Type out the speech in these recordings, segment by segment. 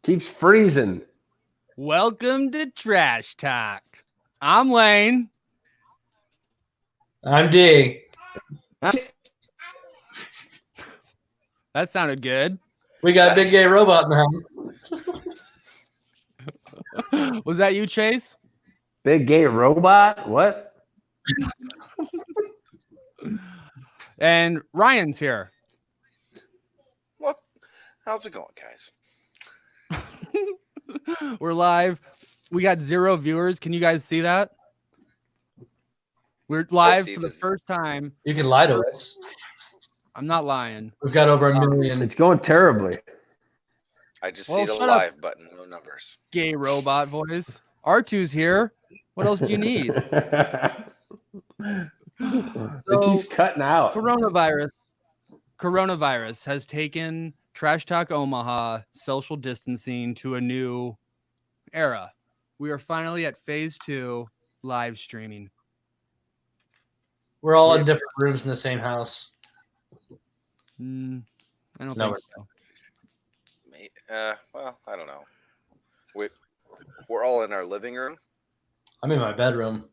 Keeps freezing. Welcome to Trash Talk. I'm Lane. I'm D. That sounded good. We got a big gay robot in the house. Was that you, Chase? Big gay robot? What? And Ryan's here. Well, how's it going, guys? We're live. We got 0 viewers. Can you guys see that? We're live for the first time. You can lie to us. I'm not lying. We've got over 1 million. It's going terribly. I just see the shut live button, no numbers. Gay robot voice. R2's here. What else do you need? It So, keeps cutting out. Coronavirus has taken Trash Talk Omaha social distancing to a new era. We are finally at phase 2 live streaming. We're all in different rooms in the same house. I don't think so. Well, I don't know. We're all in our living room. I'm in my bedroom.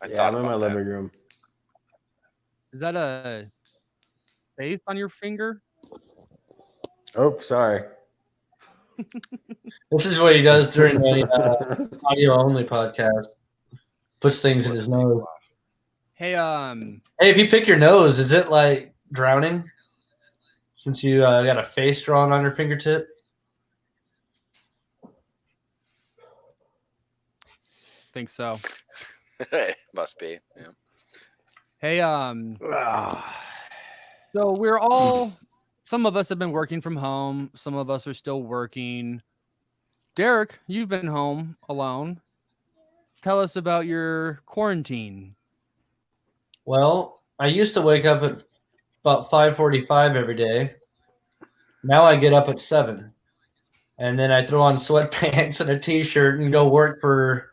I'm in my living room. Is that a face on your finger? Oh, sorry. This is what he does during the audio-only podcast. Puts things in his nose. Hey, Hey, if you pick your nose, is it like drowning? Since you got a face drawn on your fingertip? think so. Must be. Yeah. Hey, so we're all, some of us have been working from home. Some of us are still working. Derrick, you've been home alone. Tell us about your quarantine. Well, I used to wake up at about 5:45 every day. Now I get up at 7. And then I throw on sweatpants and a t-shirt and go work for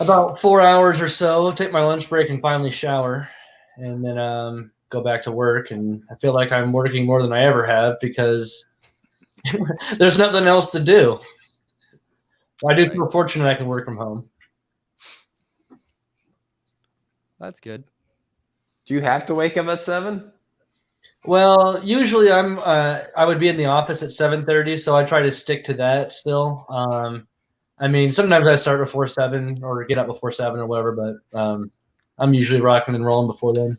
about 4 hours or so, take my lunch break and finally shower, and then go back to work. And I feel like I'm working more than I ever have because there's nothing else to do. I do feel fortunate I can work from home. That's good. Do you have to wake up at 7? Well, usually I would be in the office at 7:30, so I try to stick to that still. I mean, sometimes I start before 7 or get up before 7 or whatever, but I'm usually rocking and rolling before then.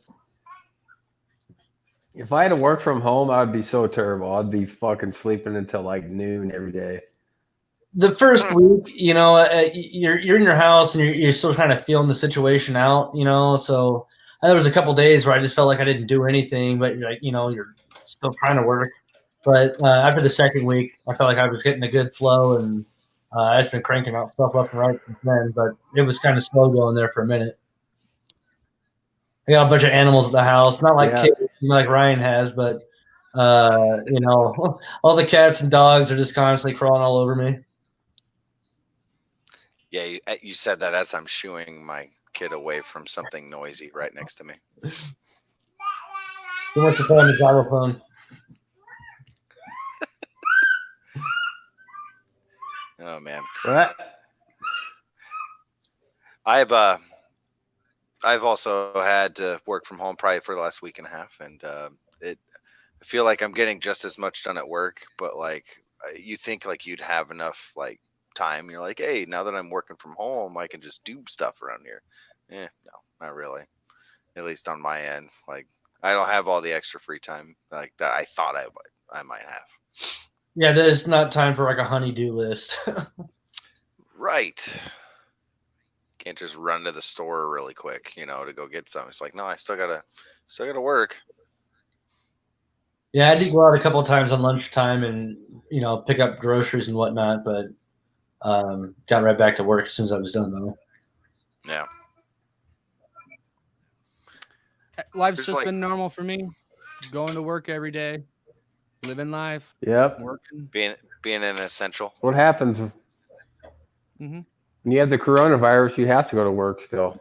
If I had to work from home, I would be so terrible. I'd be fucking sleeping until like noon every day. The first week, you're in your house and you're still kind of feeling the situation out, so there was a couple days where I just felt like I didn't do anything, but you're still trying to work. But after the second week, I felt like I was getting a good flow, and I've been cranking out stuff left and right since then. But it was kind of slow going there for a minute. I got a bunch of animals at the house, not like kids, like Ryan has, but all the cats and dogs are just constantly crawling all over me. Yeah, you said that as I'm shooing my kid away from something noisy right next to me. He wants to play on the xylophone. Oh man. What? I've also had to work from home probably for the last week and a half, and I feel like I'm getting just as much done at work, but like you think like you'd have enough like time. You're like, hey, now that I'm working from home, I can just do stuff around here. No, not really. At least on my end, like I don't have all the extra free time like that I thought I might have. Yeah, there's not time for like a honey-do list. Right. Can't just run to the store really quick, to go get some. It's like, no, I still gotta work. Yeah, I did go out a couple of times on lunchtime and pick up groceries and whatnot, but got right back to work as soon as I was done though. Yeah. Life's just been normal for me. Going to work every day, living life. Yep. Working. Being an essential. What happens when you have the coronavirus? You have to go to work still.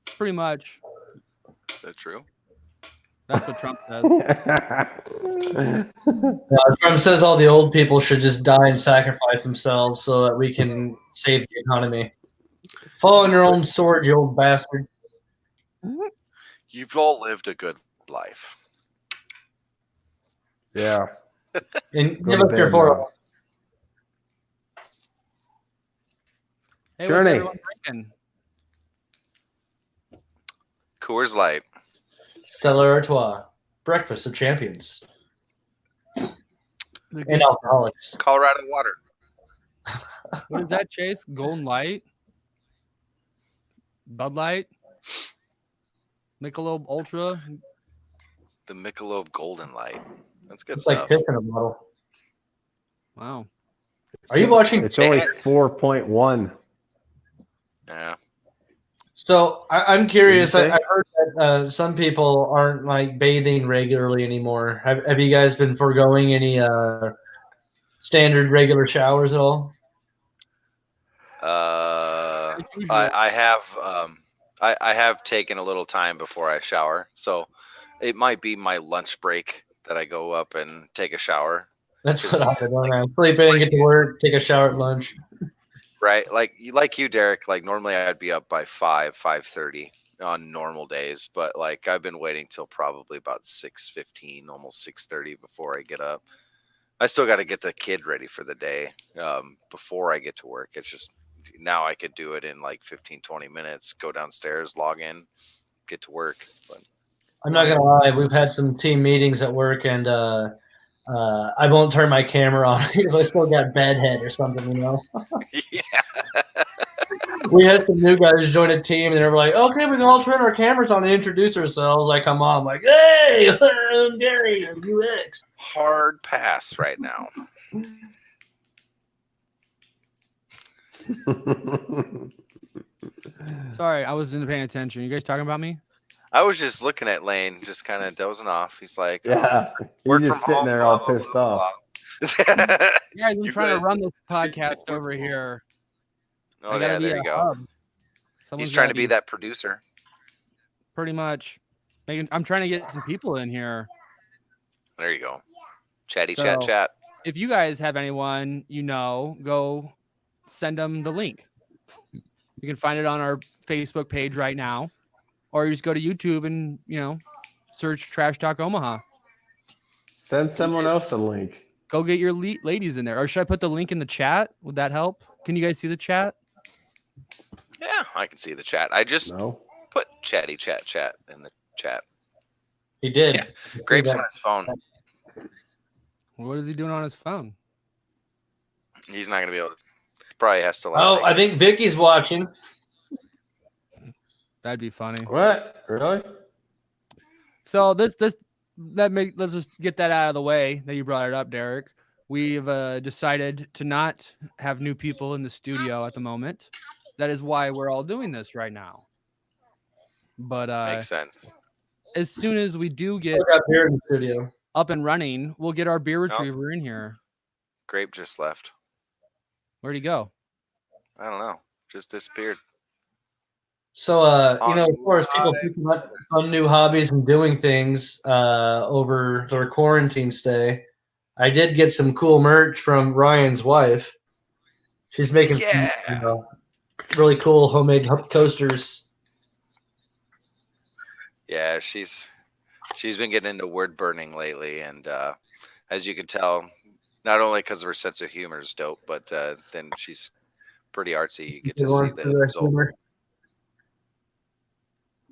Pretty much. That's true. That's what Trump says. Trump says all the old people should just die and sacrifice themselves so that we can save the economy. Fall on your own sword, you old bastard. You've all lived a good life. Yeah. And Go give to us your bed four. now. Hey, Journey. what's everyone drinking? Coors Light. Stella Artois. Breakfast of champions. The And good- alcoholics. Colorado water. What is that, Chase? Golden Light? Bud Light? Michelob Ultra? The Michelob Golden Light. That's good It's like stuff. piss in a bottle. Wow. Are you watching? It's only 4.1. Yeah. So I'm curious. What did you I say? heard that some people aren't like bathing regularly anymore. Have you guys been foregoing any standard regular showers at all? I have taken a little time before I shower, so it might be my lunch break that I go up and take a shower. That's what I've been doing. I sleep in, get to work, take a shower at lunch. Right, like you, Derek. Like normally I'd be up by 5:30 on normal days, but like I've been waiting till probably about 6:15, almost 6:30 before I get up. I still got to get the kid ready for the day before I get to work. It's just now I could do it in like 15, 20 minutes, go downstairs, log in, get to work. But I'm not gonna lie. We've had some team meetings at work, and I won't turn my camera on because I still got bedhead or something. You know. yeah, We had some new guys join a team, and they were like, "Okay, we can all turn our cameras on and introduce ourselves." I come on, I'm like, "Hey, I'm Derrick, I'm UX." hard pass right now. Sorry, I wasn't paying attention. You guys talking about me? I was just looking at Lane, just kind of dozing off. He's like, Yeah. work He's from just sitting home, there blah, all blah, pissed blah, off. blah. Yeah, I'm You trying to better- run this Excuse me, podcast work over from home. here. Oh, I gotta yeah, be there a you go. hub. He's Someone's trying gotta to be that producer. pretty much. I'm trying to get some people in here. There you go. Chatty, So- chat. If you guys have anyone go send them the link. You can find it on our Facebook page right now, or you just go to YouTube and search Trash Talk Omaha. Send someone else a link. Go get your ladies in there, or should I put the link in the chat? Would that help? Can you guys see the chat? Yeah, I can see the chat. I just No. put chatty, chat in the chat. He did. Yeah. Grapes on his phone. What is he doing on his phone? He's not going to be able to. Probably has to. Like, Oh, I think Vicky's watching. That'd be funny. What? Really? So let's just get that out of the way that you brought it up, Derek. We've decided to not have new people in the studio at the moment. That is why we're all doing this right now. But makes sense. as soon as we do get Look up here in the studio. up and running, we'll get our beer retriever in here. Grape just left. Where'd he go? I don't know. Just disappeared. So, as far as people picking up some new hobbies and doing things over their quarantine stay, I did get some cool merch from Ryan's wife. She's making some, really cool homemade coasters. Yeah, she's been getting into word burning lately, and as you can tell, not only because of her sense of humor is dope, but then she's pretty artsy. You get to see the result.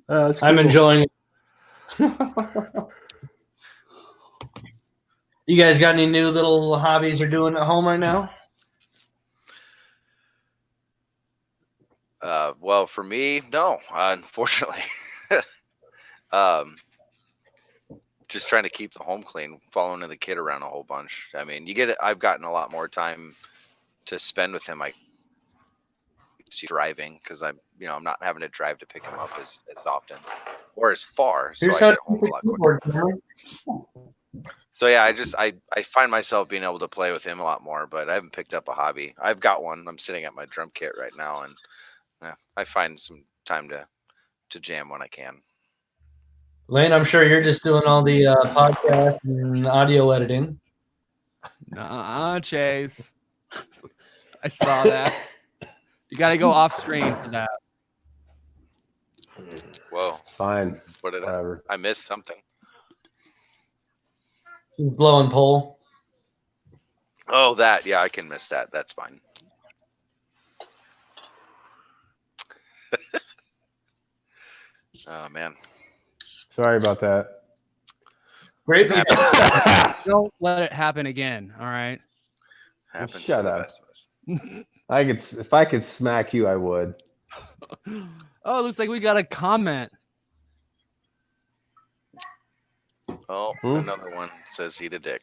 That's I'm cool. enjoying it. You guys got any new little hobbies you're doing at home right now? Well, for me, no, unfortunately. Just trying to keep the home clean, following the kid around a whole bunch. I mean, I've gotten a lot more time to spend with him. I driving because I'm not having to drive to pick him up as often or as far, so I get home a lot quicker. So yeah, I find myself being able to play with him a lot more, but I haven't picked up a hobby. I've got one. I'm sitting at my drum kit right now, and I find some time to jam when I can. Lane, I'm sure you're just doing all the podcast and audio editing. Nuh-uh, Chase. I saw that. You got to go off screen for that. Whoa. Fine. What did Whatever. I missed something? He's blowing pole. Oh, that. Yeah, I can miss that. That's fine. Oh, man. Sorry about that. Great. Don't let it happen again. All right. Happens Shut to the up. best of us. If I could smack you, I would. Oh, it looks like we got a comment. Oh, another one says eat a dick.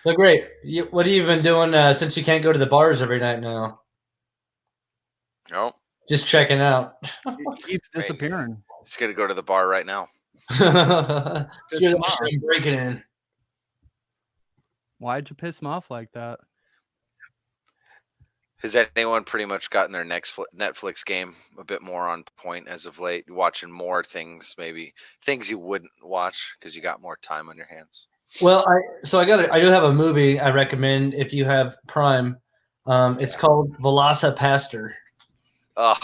So great. What have you been doing since you can't go to the bars every night now? Oh, Just checking out. It keeps disappearing. he's going to go to the bar right now. Breaking in. Why'd you piss him off like that? Has anyone pretty much gotten their next Netflix game a bit more on point as of late? Watching more things, maybe things you wouldn't watch because you got more time on your hands. Well, I do have a movie I recommend if you have Prime. It's called Velocipaster. Oh,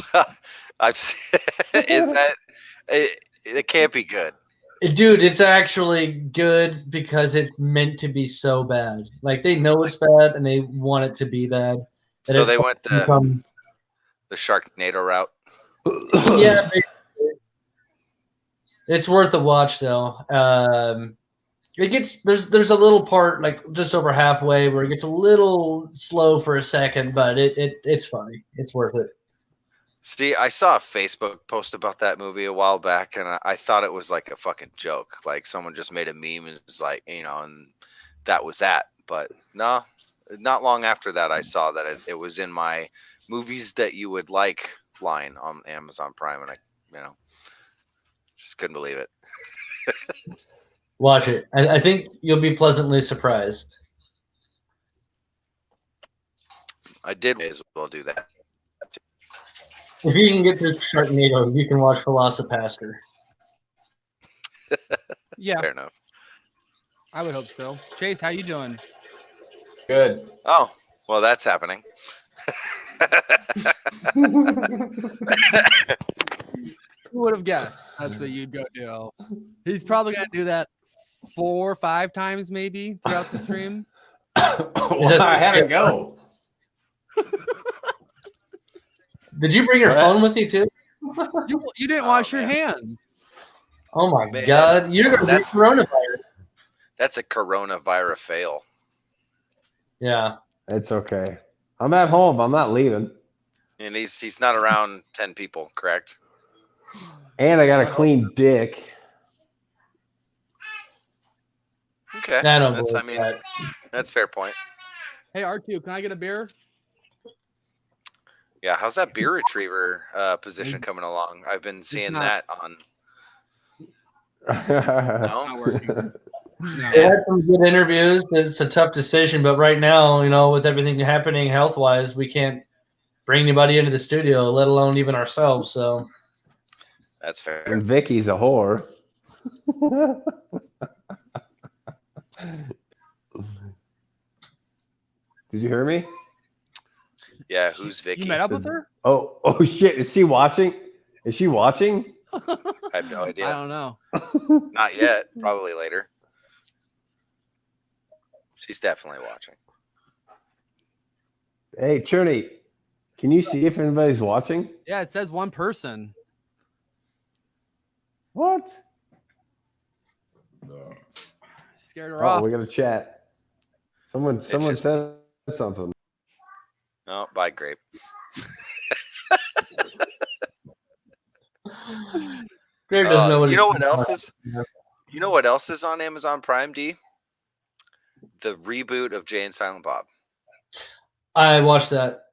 I've seen, is that it can't be good. Dude, it's actually good because it's meant to be so bad. Like they know it's bad and they want it to be bad. So they went the Sharknado route. Yeah, it's worth a watch though. It gets there's a little part like just over halfway where it gets a little slow for a second, but it's funny. It's worth it. See, I saw a Facebook post about that movie a while back, and I thought it was like a fucking joke. Like someone just made a meme and it was like, and that was that. But no, not long after that, I saw that it was in my movies that you would like line on Amazon Prime, and I just couldn't believe it. Watch it. I think you'll be pleasantly surprised. I did as well do that. If you can get through Sharknado, you can watch Velocipaster. Yeah, Fair enough. I would hope so. Chase, how you doing? Good. Oh, well, that's happening. Who would have guessed that's what you'd go do? He's probably going to do that 4 or 5 times maybe throughout the stream. Well, I had to go. Did you bring your phone with you too? You didn't wash your hands. Oh my Man, God! You're gonna get coronavirus. That's a coronavirus fail. Yeah, It's okay. I'm at home. I'm not leaving. And he's not around 10 people, correct? And I got a clean dick. Okay. I don't That's, believe that. that's a fair point. Hey, R2, can I get a beer? Yeah, how's that beer retriever position coming along? I've been seeing that on. No? Not working. No. They had some good interviews. It's a tough decision, but right now, with everything happening health-wise, we can't bring anybody into the studio, let alone even ourselves. So That's fair. And Vicky's a whore. Did you hear me? Yeah, who's Vicky? You met up with her? Oh shit! Is she watching? Is she watching? I have no idea. I don't know. Not yet. Probably later. She's definitely watching. Hey, Cherney, can you see if anybody's watching? Yeah, it says one person. What? Scared her off. We got a chat. Someone just- said something. No, bye, Grape. Greg doesn't know what you he's know what doing. else is? You know what else is on Amazon Prime, D? The reboot of Jay and Silent Bob. I watched that.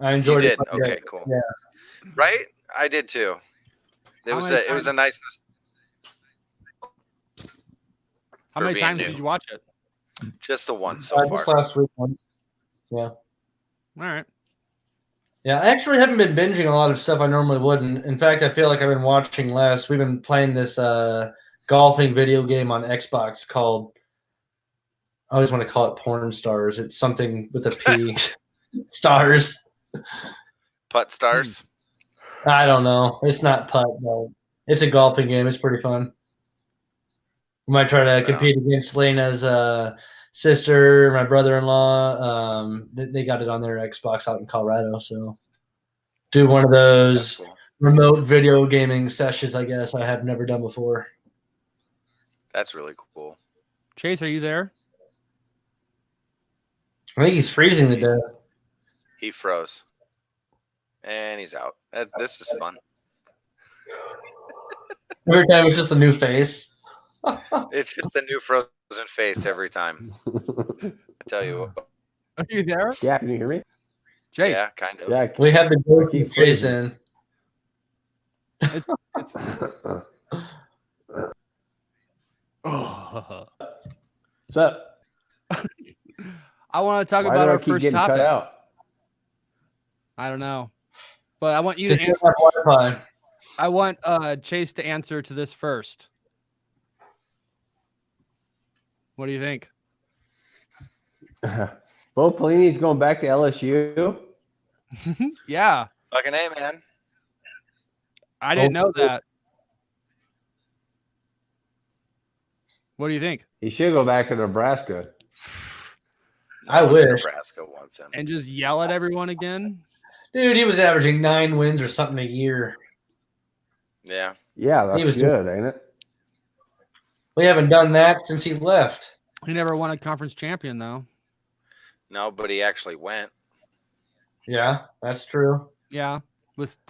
I You enjoyed did? it. Okay, cool. Yeah. Right? I did too. It How was many a nice. How for many being times new. did you watch it? Just the one so Just far. last week. Yeah. All right. Yeah, I actually haven't been binging a lot of stuff I normally wouldn't. In fact, I feel like I've been watching less. We've been playing this golfing video game on Xbox called, I always want to call it Porn Stars. It's something with a P. Stars. Putt stars. I don't know. It's not putt, no. It's a golfing game. It's pretty fun. We might try to compete against Lena's sister, my brother-in-law. They got it on their Xbox out in Colorado, so do one of those Cool. remote video gaming sessions, I guess, I have never done before. That's really cool. Chase, are you there? I think he's freezing to death. He froze. And he's out. This is fun. Every time it's just a new face. It's just a new frozen face every time. I tell you what. Are you there? Yeah, can you hear me? Chase. Yeah, kind of. Yeah. We have the door Keep keep freezing. in. What's up? I want to talk Why about do I our keep first getting topic. cut out? I don't know, but I want you to. It's not Wi-Fi. I want Chase to answer to this first. What do you think? Bo Pelini's going back to LSU. Yeah, Fucking A, man. I didn't know that. What do you think? He should go back to Nebraska. I No wonder wish. Nebraska wants him. And just yell at everyone again? Dude, he was averaging 9 wins or something a year. Yeah. Yeah, He that's was good, ain't it? We haven't done that since he left. He never won a conference champion, though. No, but he actually went. Yeah, that's true. Yeah,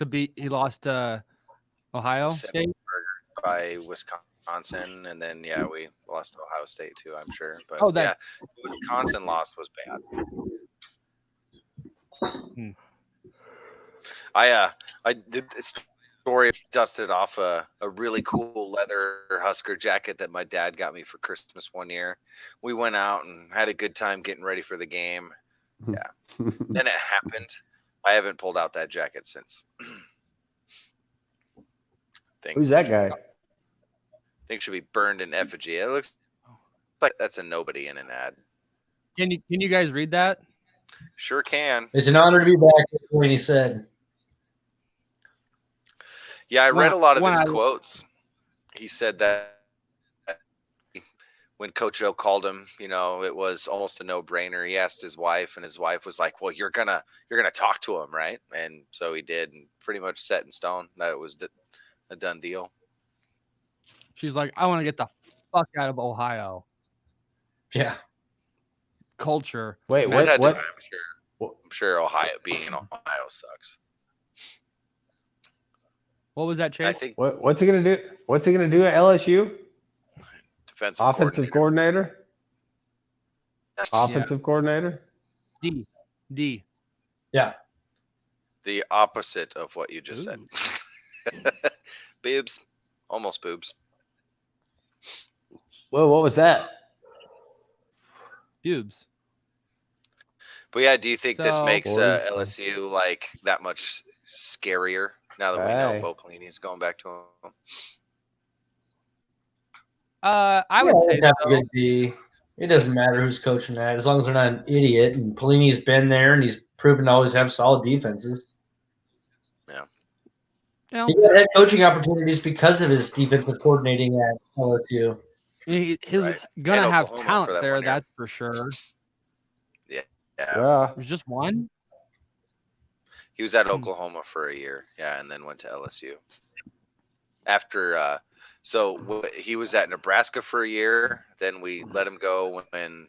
he lost to Ohio State. By Wisconsin, and then we lost to Ohio State too, I'm sure. But Wisconsin loss was bad. I did this story, dusted off a really cool leather Husker jacket that my dad got me for Christmas one year. We went out and had a good time getting ready for the game. Yeah. Then it happened. I haven't pulled out that jacket since. Who's that guy? Think should be burned in effigy. It looks like that's a nobody in an ad. Can you guys read that? Sure can. It's an honor to be back, when he said. Yeah, I read a lot of his quotes. He said that when Coach O called him, it was almost a no-brainer. He asked his wife, and his wife was like, "Well, you're gonna talk to him, right?" And so he did, and pretty much set in stone that it was a done deal. She's like, I want to get the fuck out of Ohio. Yeah. Culture. Wait, What? what? I'm sure Ohio being in Ohio sucks. What was that, Chase? I think What's he gonna do? What's he gonna do at LSU? defensive Offensive coordinator. Yeah. Offensive coordinator. D. Yeah. The opposite of what you just said. Boobs. Almost boobs. Well, what was that? Pubes. But yeah, do you think this So- makes LSU like that much scarier now that we know Hey. Bo Pelini is going back to him? I would say have so. a good D. It doesn't matter who's coaching that, as long as they're not an idiot. And Pelini's been there, and he's proven to always have solid defenses. You He know, got head coaching opportunities because of his defensive coordinating at LSU. he's Right. gonna And have Oklahoma for talent that there, 1 year. that's for sure. Yeah. There's just one. He was at Oklahoma for a year. Yeah, and then went to LSU. After he was at Nebraska for a year, then we let him go when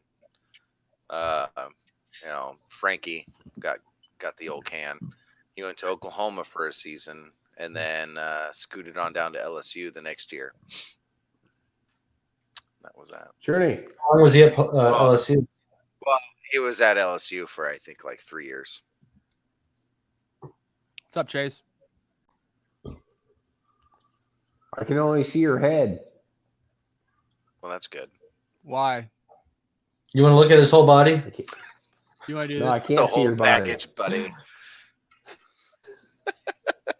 Frankie got the old can. He went to Oklahoma for a season and then scooted on down to LSU the next year. That was that. Journey. How long was he at LSU? Well, he was at LSU for I think like 3 years. What's up, Chase? I can only see your head. Well, that's good. Why? You want to look at his whole body? I can't, You want to do no, this? I The can't see whole your body. package, buddy.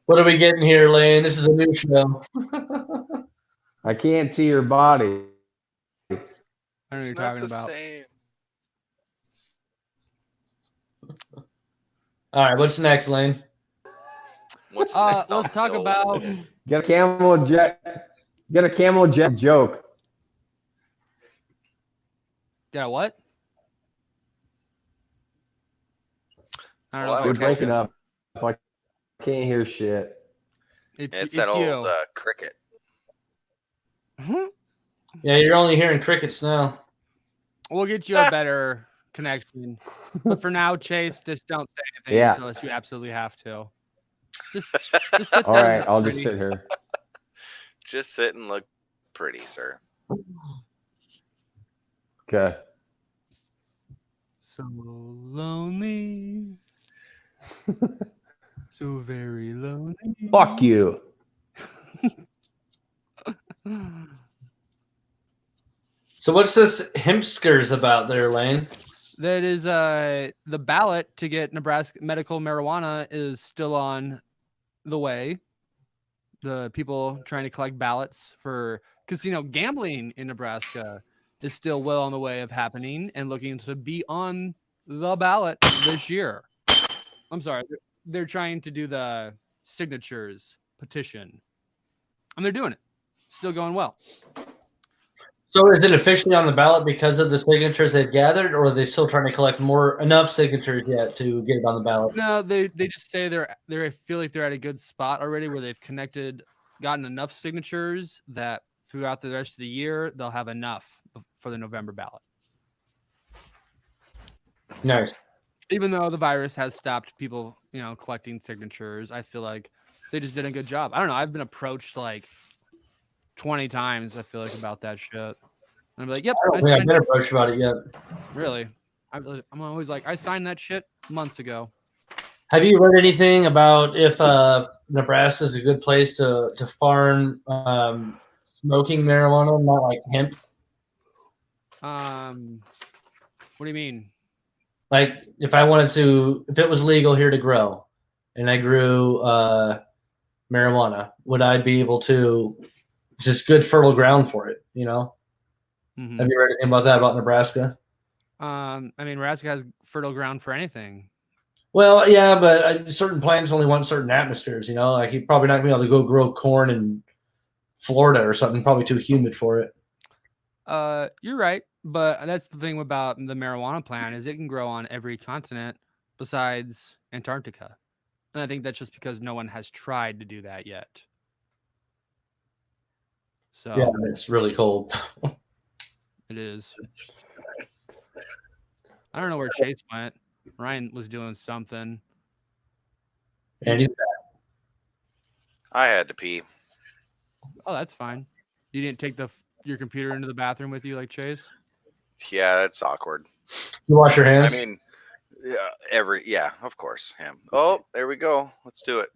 What are we getting here, Lane? This is a new show. I can't see your body. I don't know what It's you're not talking the about. same. All right, what's next, Lane? What's next on Let's talk the old about list? Get a camel jet. Get a camel jet joke. yeah, what? I don't Well, know I You're if would I hope breaking up. I can't hear shit. it's It's that you. old cricket. Yeah, you're only hearing crickets now. We'll get you a better connection. But for now, Chase, just don't say anything Yeah. unless you absolutely have to. Just sit there. All and right, look I'll just pretty. sit here. Just sit and look pretty, sir. Okay. So lonely. So very lonely. Fuck you. So what's this Hempskers about there, Lane? That is the ballot to get Nebraska medical marijuana is still on the way. The people trying to collect ballots for casino gambling in Nebraska is still well on the way of happening and looking to be on the ballot this year. I'm sorry, they're trying to do the signatures petition, and they're doing it. Still going well. So is it officially on the ballot because of the signatures they've gathered, or are they still trying to collect enough signatures yet to get it on the ballot? No, they just say they feel like they're at a good spot already where they've gotten enough signatures that throughout the rest of the year they'll have enough for the November ballot. Nice. Even though the virus has stopped people, collecting signatures, I feel like they just did a good job. I don't know. I've been approached like 20 times, I feel like, about that shit. And I'm like, yep. I don't think I've been approached about it yet. Really? I'm always like, I signed that shit months ago. Have you read anything about if Nebraska is a good place to farm smoking marijuana, not like hemp? What do you mean? Like if it was legal here to grow, and I grew marijuana, would I be able to? It's just good fertile ground for it, Mm-hmm. Have you read anything about that about Nebraska? I mean, Nebraska has fertile ground for anything. Well, yeah, but certain plants only want certain atmospheres. Like you're probably not gonna be able to go grow corn in Florida or something. Probably too humid for it. You're right, but that's the thing about the marijuana plant is it can grow on every continent besides Antarctica, and I think that's just because no one has tried to do that yet. So yeah, it's really cold. It is. I don't know where Chase went. Ryan was doing something. And he's I had to pee. Oh, that's fine. You didn't take your computer into the bathroom with you like Chase? Yeah, that's awkward. You wash your hands? I mean, yeah, of course, him. Oh, there we go. Let's do it.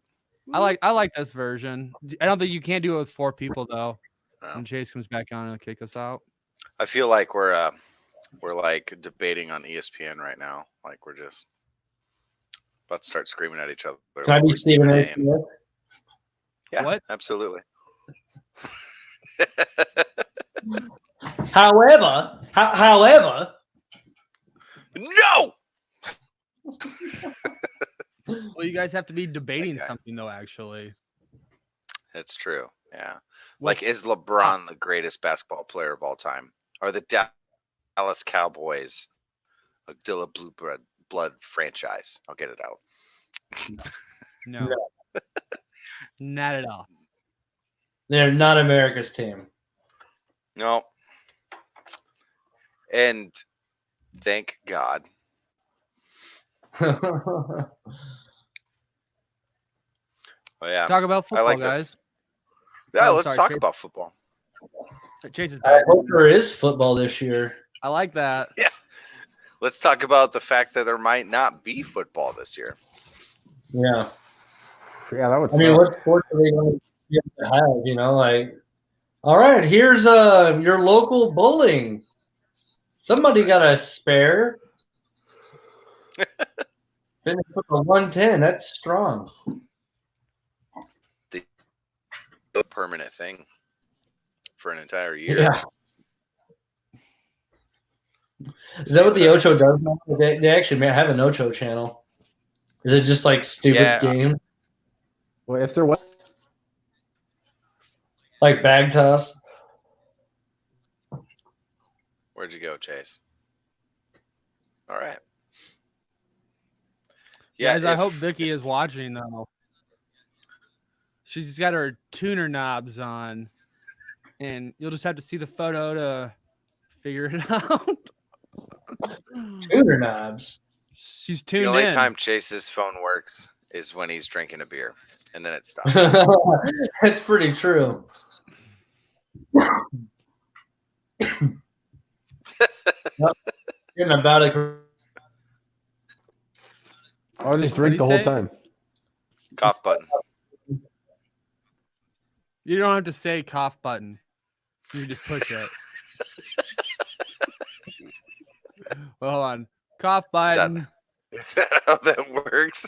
I like this version. I don't think you can't do it with 4 people though. No. When Chase comes back on, and kick us out. I feel like we're like debating on ESPN right now. Like we're just about to start screaming at each other. Can I be Stephen A. Smith? Yeah, What? Absolutely. However, No. Well, you guys have to be debating something though. Actually, That's true. Yeah. What's- Like, is LeBron the greatest basketball player of all time? Are the Dallas Cowboys still a blue blood franchise? I'll get it out. no, not at all. they're not America's team. No. And thank God. I Oh yeah. Talk about football, like guys. this. Yeah, Oh, let's sorry, talk Chase. about football. Chase is back. hope there is football this year. I like that. Let's talk about the fact that there might not be football this year. Yeah. Yeah, that would I mean, suck. what sports are they going to have? Like, all right, here's your local bowling. Somebody got a spare. Finish with a 110. That's strong. a permanent thing for an entire year. Yeah. Is that what the Ocho does now? They actually have an Ocho channel. Is it just like stupid games? Well, if there was like bag toss. Where'd you go, Chase? All right. Yeah, guys, I hope Vicky is watching though. She's got her tuner knobs on, and you'll just have to see the photo to figure it out. Tuner knobs. She's tuned in. The only time Chase's phone works is when he's drinking a beer, and then it stops. That's pretty true. Getting about it. I'll just drink the whole time. Cough button. You don't have to say cough button. You just push it. Well, hold on. Cough button. Is that how that works?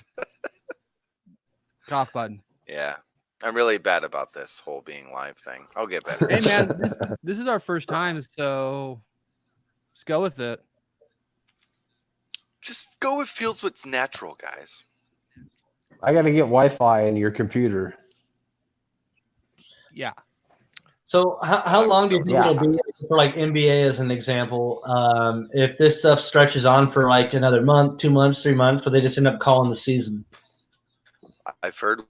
Cough button. Yeah. I'm really bad about this whole being live thing. I'll get better. Hey, man, this is our first time, so let's go with it. Just go with feels what's natural, guys. I got to get Wi-Fi in your computer. Yeah. So how long do you think it'll be for like NBA as an example? If this stuff stretches on for like another month, 2 months, 3 months, but they just end up calling the season? I've heard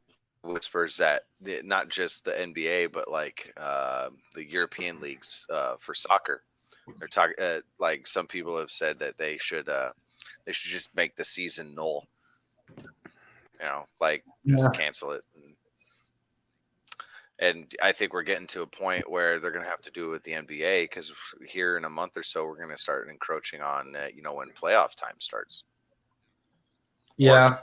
whispers that not just the NBA, but like the European leagues for soccer, they're talking. Like some people have said that they should just make the season null. You know, like just cancel it. And I think we're getting to a point where they're going to have to do it with the NBA because here in a month or so, we're going to start encroaching on, when playoff time starts. Yeah.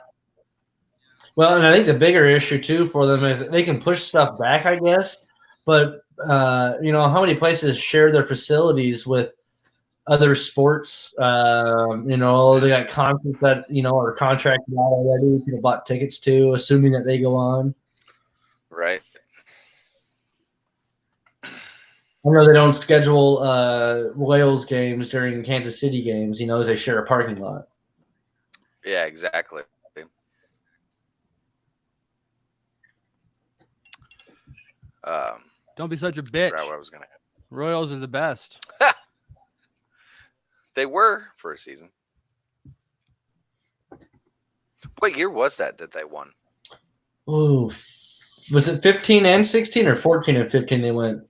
Well, and I think the bigger issue, too, for them is they can push stuff back, I guess. But, how many places share their facilities with other sports? They got concerts that, are contracted out already, people bought tickets to, assuming that they go on. Right. I know they don't schedule Royals games during Kansas City games, as they share a parking lot. Yeah, exactly. Don't be such a bitch. What I was gonna have. Royals are the best. They were for a season. What year was that they won? Ooh, was it 15 and 16 or 14 and 15 they went?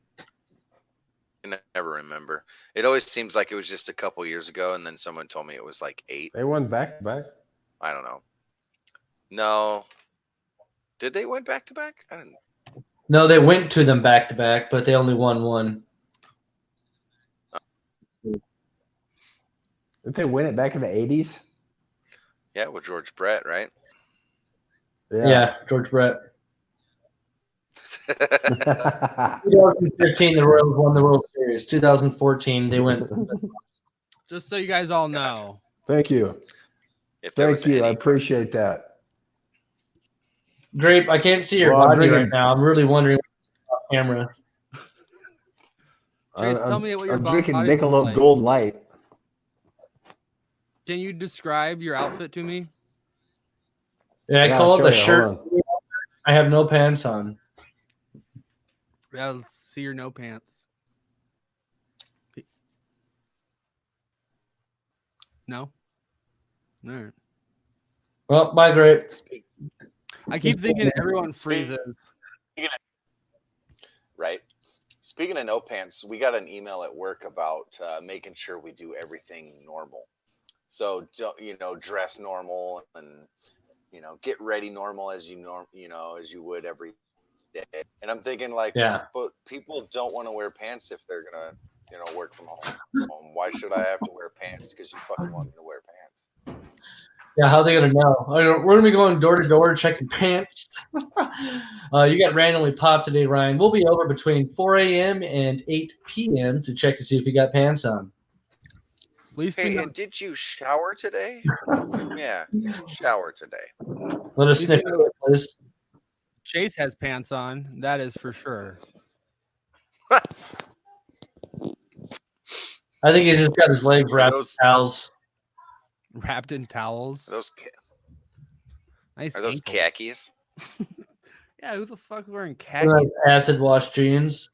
I never remember. It always seems like it was just a couple years ago, and then someone told me it was like 8. They won back to back. I don't know. No. Did they win back to back? I didn't. No, they went to them back to back, but they only won one. Did they win it back in the 80s? Yeah, with George Brett, right? Yeah, George Brett. 2015, the Royals won the World Series. 2014, they went. Just so you guys all know. Thank you. Thank you. I appreciate that. Grape, I can't see your body right now. I'm really wondering off camera. Chase, tell me what your I'm drinking body Michelob like. Gold Light. Can you describe your outfit to me? Yeah, I call it the shirt. I have no pants on. Yeah, let's see your no pants. No? All right. Well, bye, Grape. I keep thinking everyone freezes. Right. Speaking of no pants, we got an email at work about making sure we do everything normal. So, dress normal and, get ready normal as you would every day. And I'm thinking but people don't want to wear pants if they're going to, work from home. Why should I have to wear pants? Because you fucking want me to wear pants. Yeah, how are they going to know? We're going to be going door to door checking pants. You got randomly popped today, Ryan. We'll be over between 4 a.m. and 8 p.m. to check to see if you got pants on. Hey, and did you shower today? Yeah, shower today. Let us sniff it, please. Chase has pants on. That is for sure. I think he's just got his legs wrapped in towels. Wrapped in towels. Nice. Are those ankles. khakis? Yeah, who the fuck is wearing They're khakis? like acid wash jeans.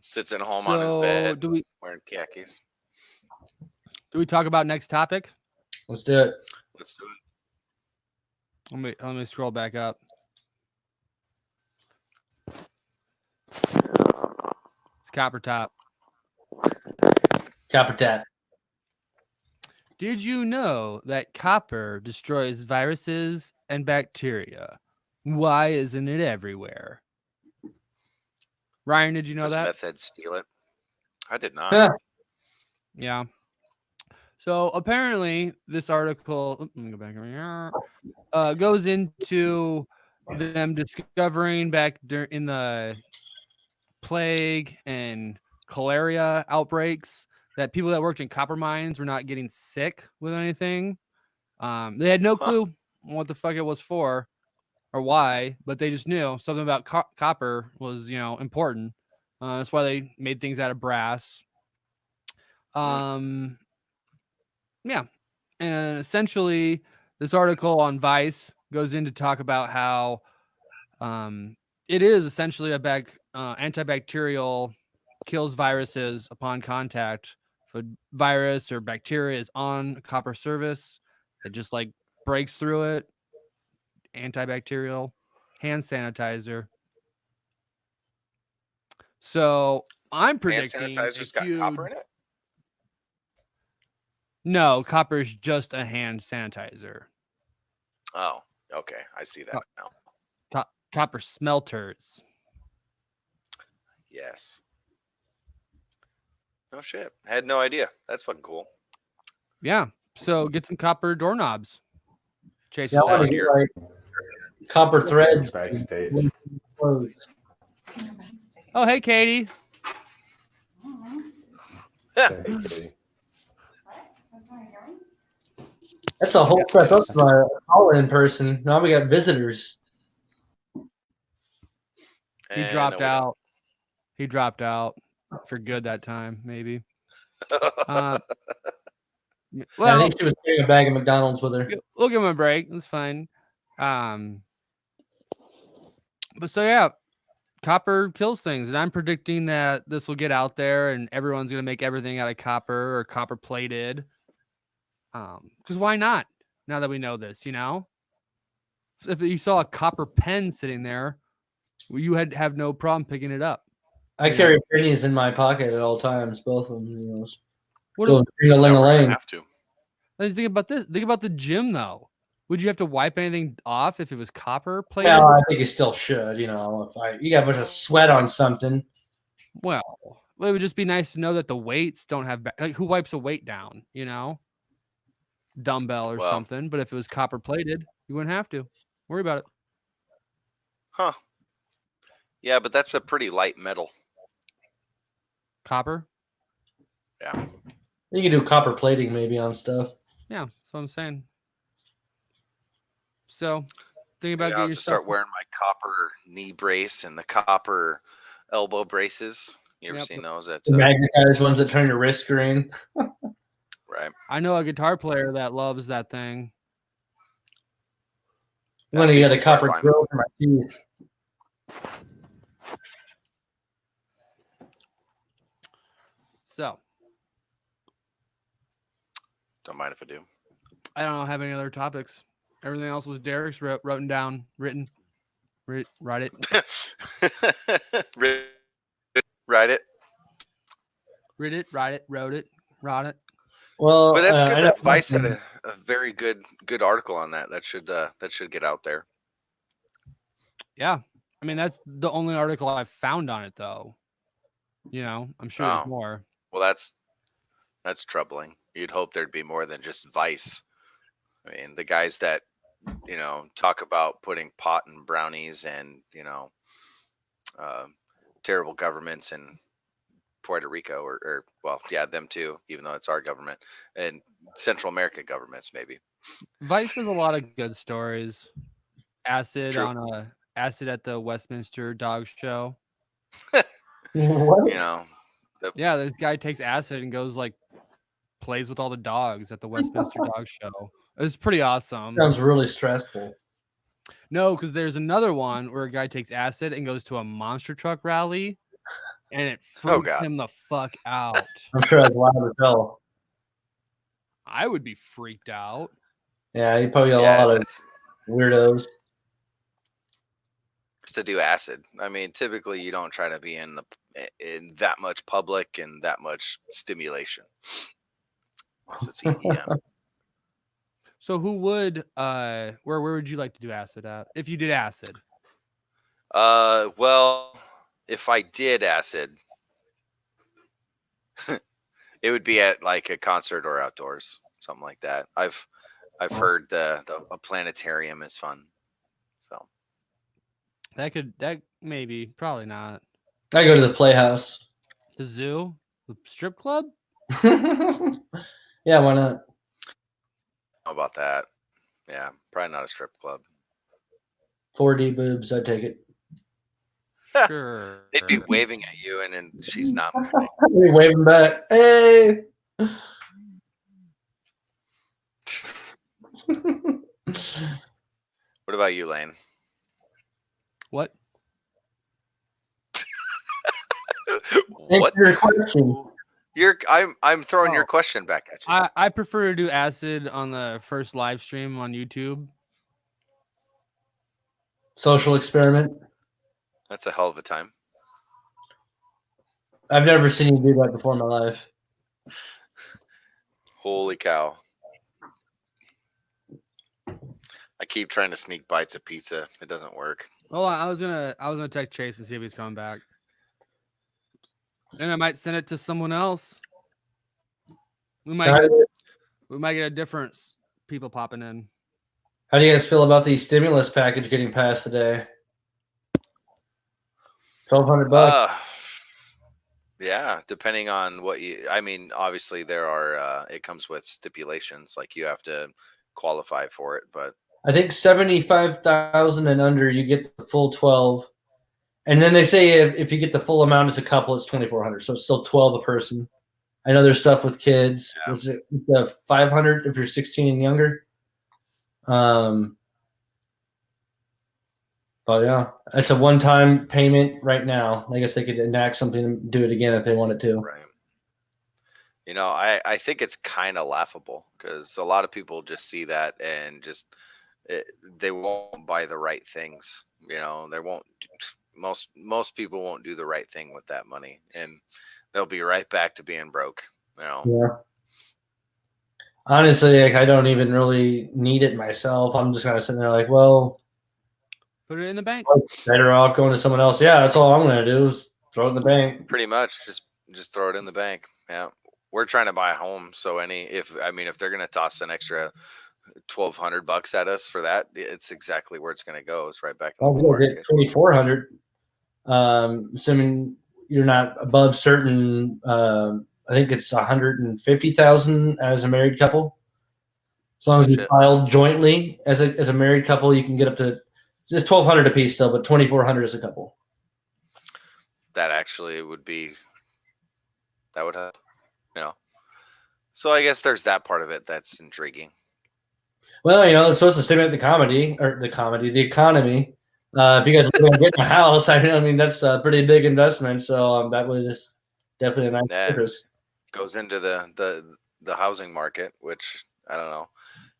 Sits at home on his bed wearing khakis. Do we talk about next topic? Let's do it. Let's do it. Let me scroll back up. It's Copper Top. Copper Tap. Did you know that copper destroys viruses and bacteria? Why isn't it everywhere? Ryan, did you know Does that? meth heads steal it? I did not. Huh. Yeah. So apparently, this article, let me go back here, goes into them discovering back in the plague and cholera outbreaks that people that worked in copper mines were not getting sick with anything. They had no clue what the fuck it was for or why, but they just knew something about copper was, important. That's why they made things out of brass. Yeah. And essentially, this article on Vice goes in to talk about how it is essentially a antibacterial, kills viruses upon contact. If a virus or bacteria is on copper surface, it just like breaks through it. Antibacterial, hand sanitizer. So I'm predicting Hand sanitizer's got copper in it? No, copper is just a hand sanitizer. Oh, okay. I see that now. Copper smelters. Yes. No shit. I had no idea. That's fucking cool. Yeah. So get some copper doorknobs. Chase. Yeah, I want to get like copper threads. Backstage. Oh, hey, Katie. Hey, Katie. That's a whole step up from our call-in person. Now we got visitors. He dropped out. He dropped out for good that time, maybe. Well, I think she was carrying a bag of McDonald's with her. We'll give him a break. It's fine. But so yeah, copper kills things, and I'm predicting that this will get out there, and everyone's gonna make everything out of copper or copper plated. Because why not? Now that we know this, if you saw a copper pen sitting there, you have no problem picking it up. I carry pennies in my pocket at all times, both of them. What ling-a-ling-a-ling. Have to. Let's think about this. Think about the gym, though. Would you have to wipe anything off if it was copper plated? Well, I think you still should. If you got a bunch of sweat on something. Well, it would just be nice to know that the weights don't have who wipes a weight down, dumbbell or something. But if it was copper plated, you wouldn't have to worry about it. Huh. Yeah, but that's a pretty light metal. Copper? Yeah. You can do copper plating maybe on stuff. Yeah, that's what I'm saying. So think about I'll just start wearing my copper knee brace and the copper elbow braces. You ever seen those? The magnetized ones that turn your wrist green. Right. I know a guitar player that loves that thing. When you got a copper drill for my teeth. So. Don't mind if I do. I don't have any other topics. Everything else was Derrick's written down, written. Write it. Write it. Read it, write it, wrote it, wrote it. Well, but that's good that Vice had a very good article on that. That should get out there. Yeah. I mean, that's the only article I've found on it, though. I'm sure there's more. Well, that's troubling. You'd hope there'd be more than just Vice. I mean, the guys that, talk about putting pot in brownies and, terrible governments and Puerto Rico or well, yeah, them too, even though it's our government and Central American governments maybe. Vice has a lot of good stories. Acid True. acid at the Westminster Dog Show. What? You know, Yeah, this guy takes acid and goes like plays with all the dogs at the Westminster Dog Show. It was pretty awesome. Sounds really stressful. No, because there's another one where a guy takes acid and goes to a monster truck rally, and it Oh, freaks God. him the fuck out. I'm sure that's loud as hell. I would be freaked out. Yeah, you probably got a yeah, lot of that's weirdos. to do acid. I mean, typically you don't try to be in that much public and that much stimulation. So it's EDM. So who would where would you like to do acid at if you did acid? Well, if I did acid, it would be at like a concert or outdoors, something like that. I've heard a planetarium is fun. So That maybe, probably not. I go to the Playhouse. The zoo? The strip club? Yeah, why not? how about that? Yeah, probably not a strip club. 4D boobs, I take it. Sure. They'd be waving at you, and then she's not moving. We waving back. Hey. What about you, Lane? What? What? Answer your question. I'm throwing your Oh. question back at you. I prefer to do acid on the first live stream on YouTube. Social experiment. That's a hell of a time. I've never seen you do that before in my life. Holy cow. I keep trying to sneak bites of pizza. It doesn't work. Oh, I was gonna text Chase and see if he's coming back. And I might send it to someone else. We might get a difference. People popping in. How do you guys feel about the stimulus package getting passed today? $1,200. Yeah, depending on what I mean, obviously there are it comes with stipulations, like you have to qualify for it, but I think 75,000 and under, you get the full 12. And then they say if you get the full amount as a couple, it's 2,400. So it's still 12 a person. I know there's stuff with kids. Yeah. Which is the 500 if you're 16 and younger. But yeah, it's a one-time payment right now. I guess they could enact something and do it again if they wanted to. right. You know, I think it's kind of laughable because a lot of people just see that and just they won't buy the right things. You know, they won't. Most people won't do the right thing with that money, and they'll be right back to being broke. You know. Yeah. Honestly, like, I don't even really need it myself. I'm just kind of sitting there like, well, Put it in the bank. better off going to someone else. Yeah, that's all I'm going to do is throw it in the bank. Pretty much, just throw it in the bank. Yeah, we're trying to buy a home, so if they're gonna toss an extra $1,200 at us for that, it's exactly where it's gonna go. It's right back in the I'll go market. get 2,400. Assuming you're not above certain, I think it's 150,000 as a married couple. As long as you Shit. filed jointly as a married couple, you can get up to just 1,200 a piece still, but 2,400 as a couple. That actually would help. You know. So I guess there's that part of it that's intriguing. Well, it's supposed to stimulate the economy. If you guys are going to get a house, I mean, that's a pretty big investment. So that was definitely a nice purchase. Goes into the housing market, which I don't know.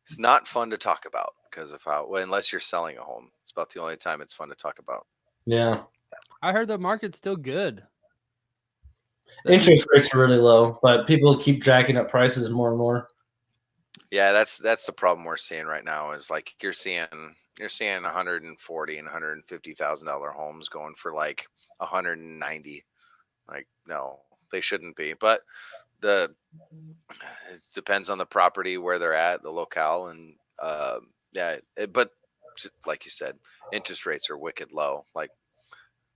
It's not fun to talk about because of unless you're selling a home. It's about the only time it's fun to talk about. Yeah. I heard the market's still good. Interest rates are really low, but people keep jacking up prices more and more. Yeah, that's the problem we're seeing right now. Is like you're seeing $140,000 and $150,000 homes going for like 190. Like, no, they shouldn't be. But it depends on the property, where they're at, the locale, and but just like you said, interest rates are wicked low. Like,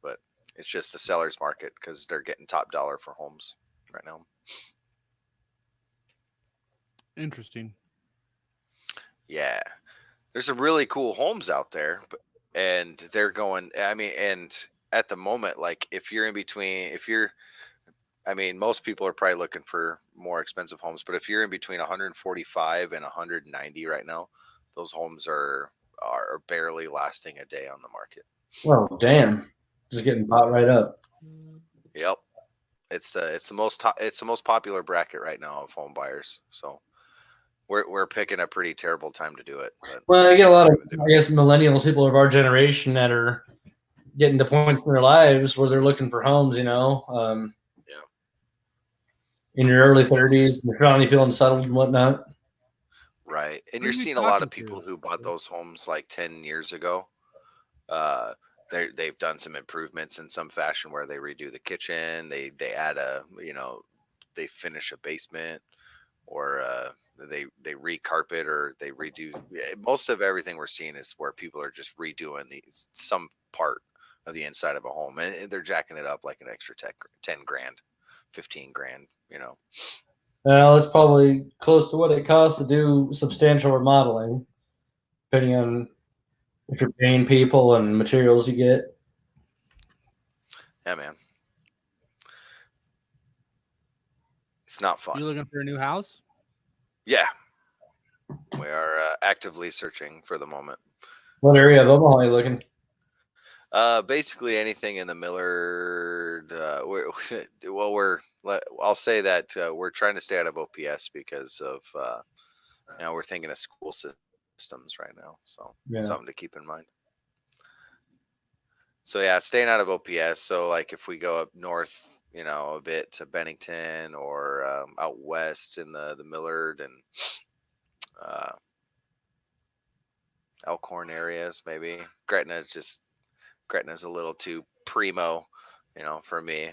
but It's just the seller's market because they're getting top dollar for homes right now. Interesting. Yeah, there's some really cool homes out there, and they're going. I mean, and at the moment, like if you're in between, I mean, most people are probably looking for more expensive homes, but if you're in between 145 and 190 right now, those homes are barely lasting a day on the market. Oh, damn. Just getting bought right up. Yep. It's the most popular bracket right now of home buyers. So we're picking a pretty terrible time to do it. But Well, I get a lot of, I guess, millennials, people of our generation that are getting to points in their lives where they're looking for homes, yeah. In your early 30s, you're finally feeling settled and whatnot. Right. And Who you're are you seeing a lot of talking people to? who bought those homes like 10 years ago. They've done some improvements in some fashion where they redo the kitchen, they add they finish a basement, or they recarpet, or they redo. Most of everything we're seeing is where people are just redoing some part of the inside of a home, and they're jacking it up like an extra 10 grand, 15 grand. Well, it's probably close to what it costs to do substantial remodeling, depending on if you're paying people and materials you get. Yeah, man. It's not fun. You looking for a new house? Yeah. We are actively searching for the moment. What area of Omaha are you looking? Basically anything in the Millard. I'll say that we're trying to stay out of OPS because of we're thinking of school systems right now, so something to keep in mind. So yeah, staying out of OPS. So like if we go up north, a bit to Bennington, or out west in the Millard and Elkhorn areas, maybe. Gretna's a little too primo, for me.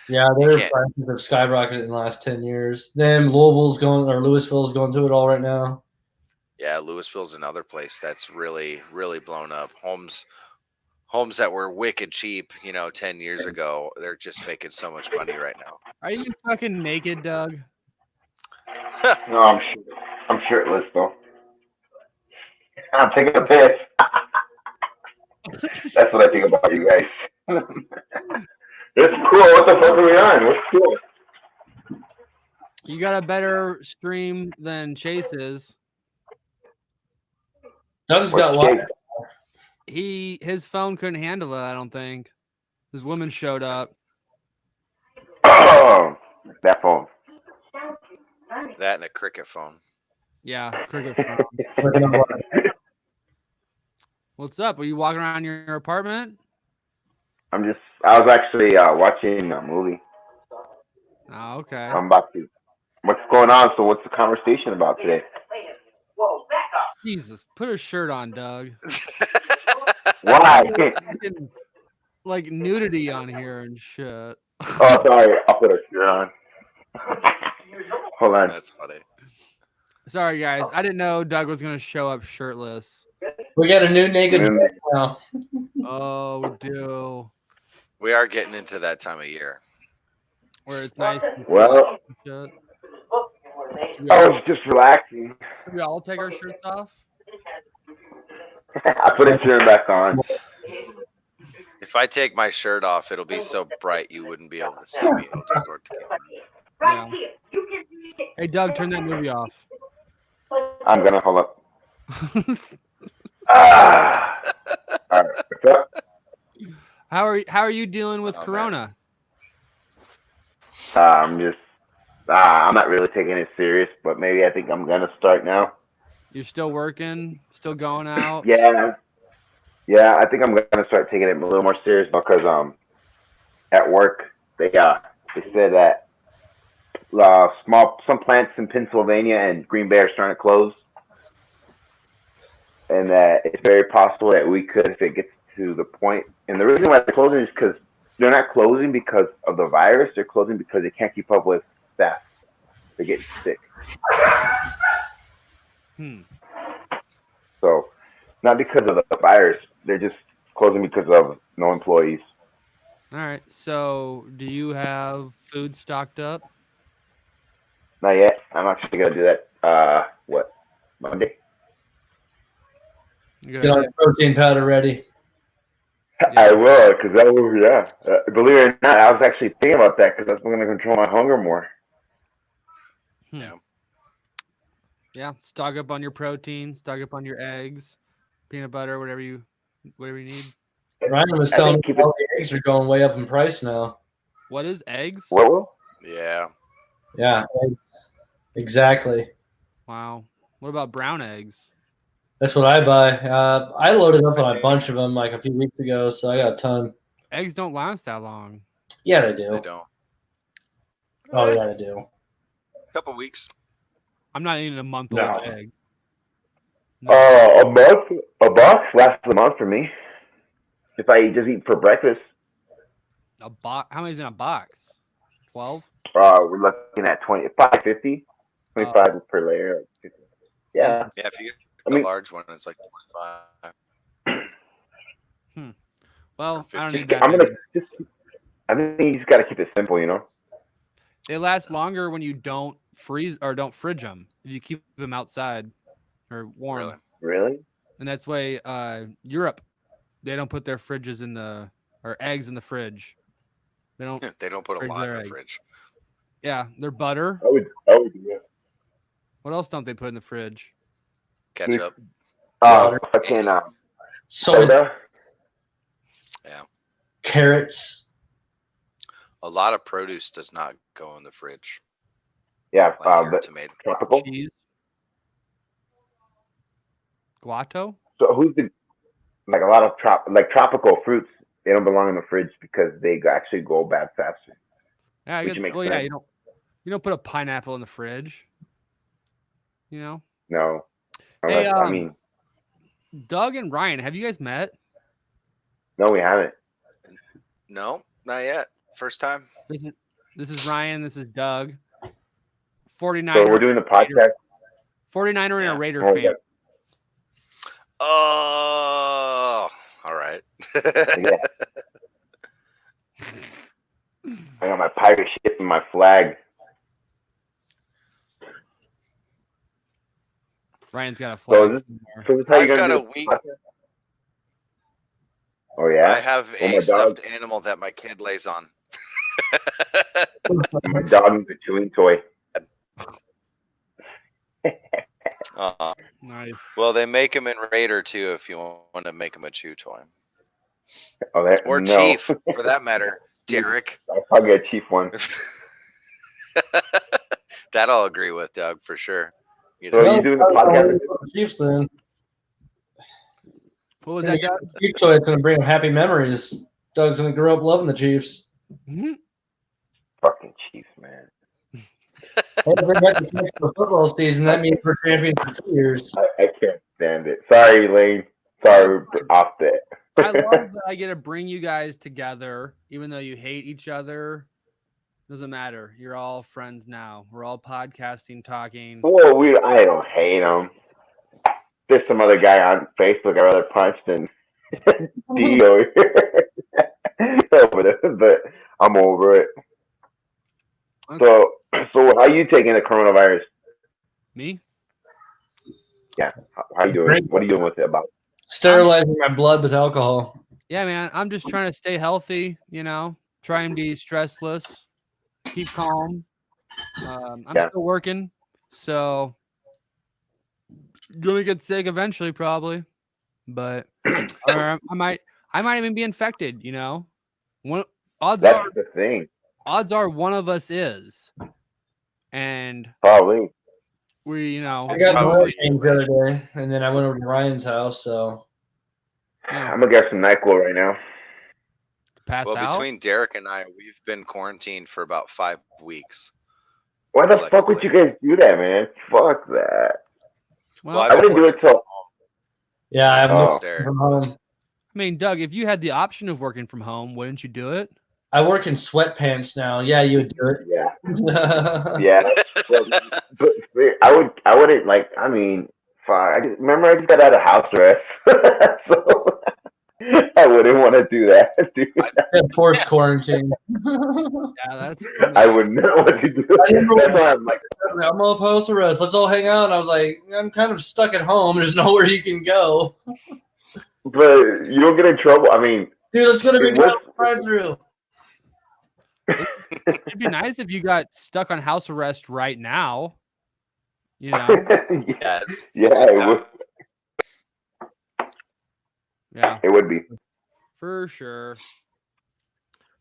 Yeah, their prices have skyrocketed in the last 10 years. Then Louisville's going through it all right now. Yeah, Louisville's another place that's really, really blown up. Homes that were wicked cheap, 10 years ago, they're just making so much money right now. Are you fucking naked, Doug? No, I'm shirtless though. I'm taking a piss. That's what I think about you guys. It's cool. What the fuck are we on? What's cool? You got a better stream than Chase is. Doug's got Wi-Fi. His phone couldn't handle it, I don't think. His woman showed up. Oh, that phone. That and a cricket phone. Yeah, cricket phone. What's up? Are you walking around your apartment? I was actually watching a movie. Oh, okay. I'm about to. What's going on? So what's the conversation about today? Jesus, put a shirt on, Doug. Why? Like nudity on here and shit. Oh, sorry. I'll put a shirt on. Hold on. That's funny. Sorry, guys. I didn't know Doug was going to show up shirtless. We got a new naked now. Oh, we do. We are getting into that time of year. Where it's nice. Well, it's just relaxing. Should we all take our shirts off? I put a shirt back on. If I take my shirt off, it'll be so bright you wouldn't be able to see me. It'll distort the camera. Yeah. Hey, Doug, turn that movie off. I'm gonna hold up. All right. What's up? How are you dealing with Corona? I'm not really taking it serious, but maybe I think I'm gonna start now. You're still working, still going out. Yeah. I think I'm gonna start taking it a little more serious because at work they said that some plants in Pennsylvania and Green Bay are starting to close, and that it's very possible that we could, if it gets to the point. And the reason why they're closing is because they're not closing because of the virus. They're closing because they can't keep up with staff. They're getting sick. So, not because of the virus. They're just closing because of no employees. All right. So, do you have food stocked up? Not yet. I'm actually gonna do that. What? Monday? You Get got our protein powder ready. I will, because that was believe it or not, I was actually thinking about that because that's gonna control my hunger more. Yeah, stock up on your protein, stock up on your eggs, peanut butter, whatever you need. Ryan was I telling me think keep it. all the eggs are going way up in price now. What is eggs? What will? Yeah. Yeah, eggs. Exactly. Wow. What about brown eggs? That's what I buy. I loaded up on a bunch of them like a few weeks ago, so I got a ton. Eggs don't last that long. Yeah, they do. They don't. Oh, yeah, they do. Couple weeks. I'm not eating a month No. old egg. No. A box lasts a month for me. If I just eat for breakfast, A box? How many's in a box? 12? we're looking at 50, 25 per layer. Yeah. Yeah, if you get I the mean- large one, it's like 25. Well, I don't 15. need that I'm many. gonna just. I mean, you just gotta keep it simple, you know. They last longer when you don't freeze or don't fridge them. If you keep them outside or warm. Really? Really? And that's why Europe, they don't put their fridges or eggs in the fridge. They don't. They don't put a Fridge lot in their the eggs. fridge. Yeah, their butter. I would do it. What else don't they put in the fridge? Ketchup. Fucking soda. Yeah. Carrots. A lot of produce does not go in the fridge. Yeah, Like your but tomato. tropical. Cheese. Guato. So who's the like a lot of tropical fruits? They don't belong in the fridge because they actually go bad faster. Yeah, I Which guess. makes Well, yeah, sense. you don't put a pineapple in the fridge. You know. No, Hey, I mean, Doug and Ryan, have you guys met? no, we haven't. No, not yet. First time. This is Ryan. This is Doug. So 49er, we're doing the podcast. 49er and Yeah. a Raider Oh, fan. yeah. Oh, all right. Yeah. I got my pirate ship and my flag. Ryan's got a So flag. this, somewhere. so this is how you're I've gonna got do a the week. podcast? Oh yeah. I have Oh, my a stuffed dog. animal that my kid lays on. My dog needs a chewing toy. Nice. Well, they make them in Raider too if you want to make them a chew toy. Oh, that, Or no. Chief, for that matter. Derrick. I'll probably get a cheap one. That I'll agree with, Doug, for sure. You So know, you doing the podcast? Chiefs then. What was that, Doug? Chiefs toy is going to bring him happy memories. Doug's going to grow up loving the Chiefs. Mhm. Fucking Chiefs, man. Hey, bring back the Chiefs for football season. That means we're champions for 2 years. I can't stand it. Sorry, Lane. Sorry, we're off that. I love that I get to bring you guys together, even though you hate each other. Doesn't matter. You're all friends now. We're all podcasting, talking. Well, I don't hate him. There's some other guy on Facebook I'd rather punch than D over here. But I'm over it. So how you taking the coronavirus? Me? Yeah. How you doing? What are you doing with it about? Sterilizing my blood with alcohol. Yeah, man. I'm just trying to stay healthy, try and be stressless, keep calm. I'm Yeah. still working, so gonna get sick eventually, probably. But or I might even be infected, odds That's the thing. are one of us is. And Probably. we, I It's got probably hurricanes the other day, and then I went over to Ryan's house, so. Yeah. I'm gonna get some NyQuil right now. pass well, out. between Derrick and I, we've been quarantined for about 5 weeks. Why the fuck would you guys do that, man? Fuck that. Well, I wouldn't do it till. Yeah, I have Oh. no from home. I mean, Doug, if you had the option of working from home, wouldn't you do it? I work in sweatpants now. Yeah, you would do Yeah. it. Yeah. But I wouldn't like. I mean, fuck. I just got out of house arrest. So I wouldn't want to do that, dude. Forced quarantine. Yeah, that's. I would not want to do that. That's why I'm like, I'm off house arrest. Let's all hang out. And I was like, I'm kind of stuck at home. There's nowhere you can go. but you don't get in trouble. I mean, Dude, it's gonna be It was- drive-through. It'd be nice if you got stuck on house arrest right now. You know. Yeah, it's, it would. Yeah, It would be. for sure.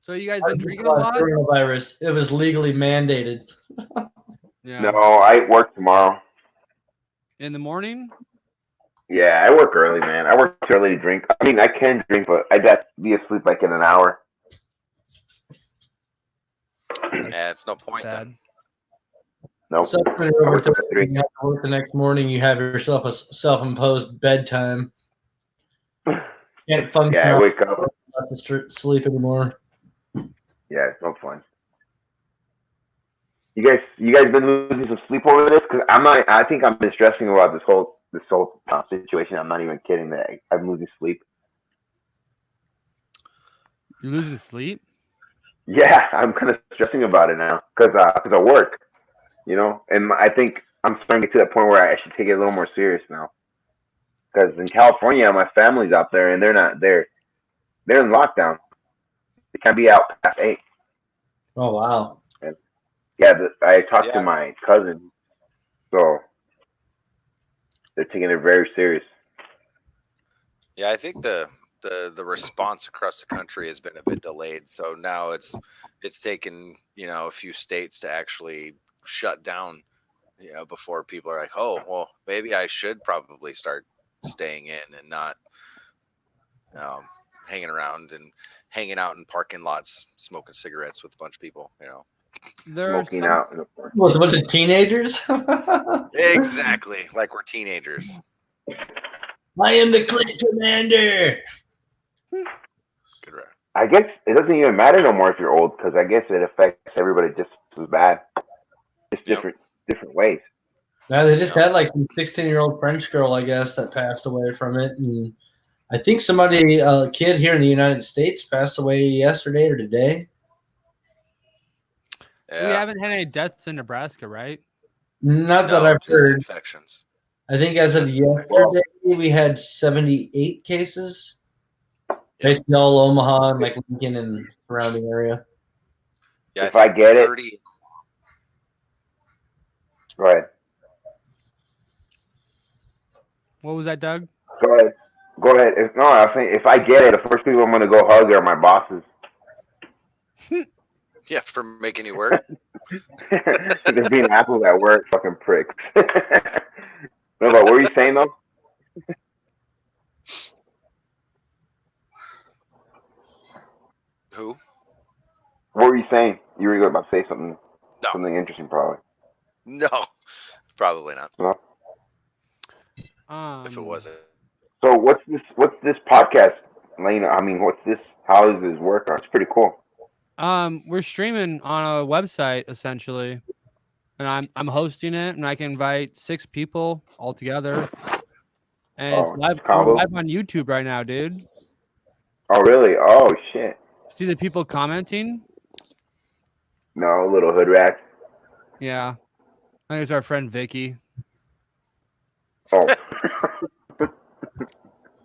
So you guys been drinking a lot? Coronavirus. It was legally mandated. Yeah. No, I work tomorrow. In the morning? Yeah, I work early, man. I work too early to drink. I mean, I can drink, but I'd have to be asleep like in an hour. Yeah, it's no point Sad. then. Nope. So when you're over 30, you have to work the next morning. You have yourself a self-imposed bedtime. Can't function. Yeah, I wake up. Not to sleep anymore. Yeah, it's no fun. You guys been losing some sleep over this? Because I'm not. I think I've been stressing about this whole situation. I'm not even kidding. That I'm losing sleep. You're losing sleep? Yeah, I'm kind of stressing about it now because of work, you know. And I think I'm starting to get to that point where I should take it a little more serious now. Because in California, my family's out there, and they're not there. They're in lockdown. They can't be out past 8. Oh wow. Yeah, I talked to my cousin, so they're taking it very serious. Yeah, I think the response across the country has been a bit delayed. So now it's taken, a few states to actually shut down, before people are like, oh, well, maybe I should probably start staying in and not hanging around and hanging out in parking lots, smoking cigarettes with a bunch of people, Smoking out. With a bunch of teenagers? Exactly. Like we're teenagers. I am the clique commander. Good right. I guess it doesn't even matter no more if you're old, because I guess it affects everybody just as bad. Just different ways. Now they just had like some 16-year-old French girl, I guess, that passed away from it, and I think a kid here in the United States passed away yesterday or today. Yeah. We haven't had any deaths in Nebraska, right? Not that I've heard. Infections. I think as of yesterday, we had 78 cases. Basically all Omaha and like Lincoln and surrounding area. Yeah, if I get 30... it. Right. What was that, Doug? Go ahead. I was saying, if I get it, the first people I'm going to go hug are my bosses. Yeah, for making you work. They're being assholes at work, fucking pricks. What were you saying, though? Who? What were you saying? You were about to say something. No. Something interesting, probably. No, probably not. No? If it wasn't. So what's this podcast, Lane? I mean, what's this? How does this work? It's pretty cool. We're streaming on a website essentially, and I'm hosting it, and I can invite 6 people all together. And it's live. We're live on YouTube right now, dude. Oh really? Oh shit. See the people commenting? No, little hood rat. Yeah, I think it's our friend Vicky. Oh.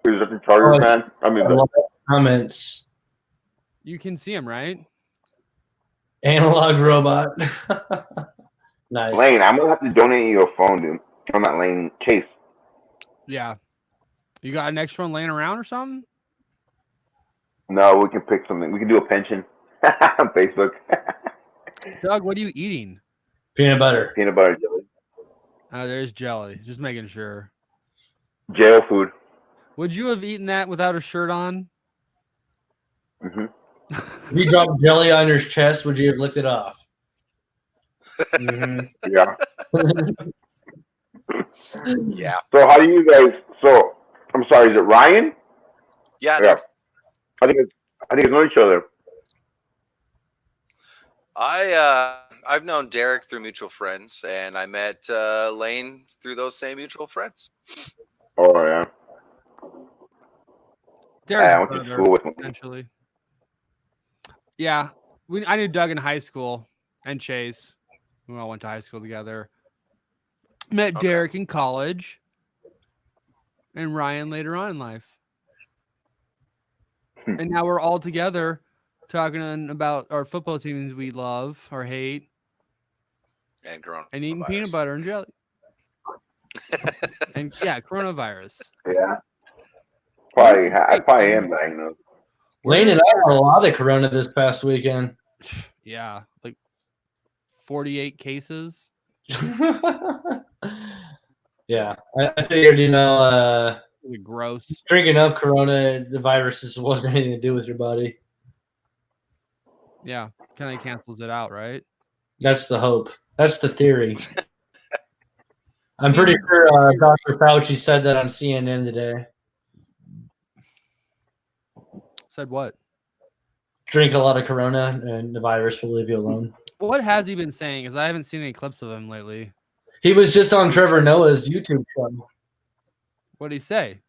Is that the Charger fan? I mean, comments. You can see him, right? Analog robot. Nice. Lane, I'm gonna have to donate you a phone, dude. I'm not Lane. Chase. Yeah. You got an extra one laying around or something? No, we can pick something. We can do a pension on Facebook. Doug, what are you eating? Peanut butter. Peanut butter jelly. Oh, there's jelly. Just making sure. Jail food. Would you have eaten that without a shirt on? Mm-hmm. If you dropped jelly on your chest, would you have licked it off? Mm-hmm. Yeah. Yeah. So how do you guys? So I'm sorry. Is it Ryan? Yeah. Yeah. I think it's know each other. I've known Derrick through mutual friends, and I met Lane through those same mutual friends. Oh yeah. Derek's I went to brother, school with him. essentially. Yeah, I knew Doug in high school and Chase. We all went to high school together. Met Okay. Derrick in college, and Ryan later on in life. And now we're all together talking about our football teams we love or hate And coronavirus. and eating peanut butter and jelly. And yeah, coronavirus. Yeah. Probably, I Hey, probably am diagnosed. Lane and I had a lot of corona this past weekend. Yeah, like 48 cases. Yeah, I figured, Really gross. drinking enough corona, the viruses wasn't anything to do with your body. Yeah, kind of cancels it out, right? That's the hope. That's the theory. I'm pretty sure Dr. Fauci said that on CNN today. Said what? Drink a lot of corona and the virus will leave you alone. What has he been saying? Because I haven't seen any clips of him lately. He was just on Trevor Noah's YouTube show. What did he say?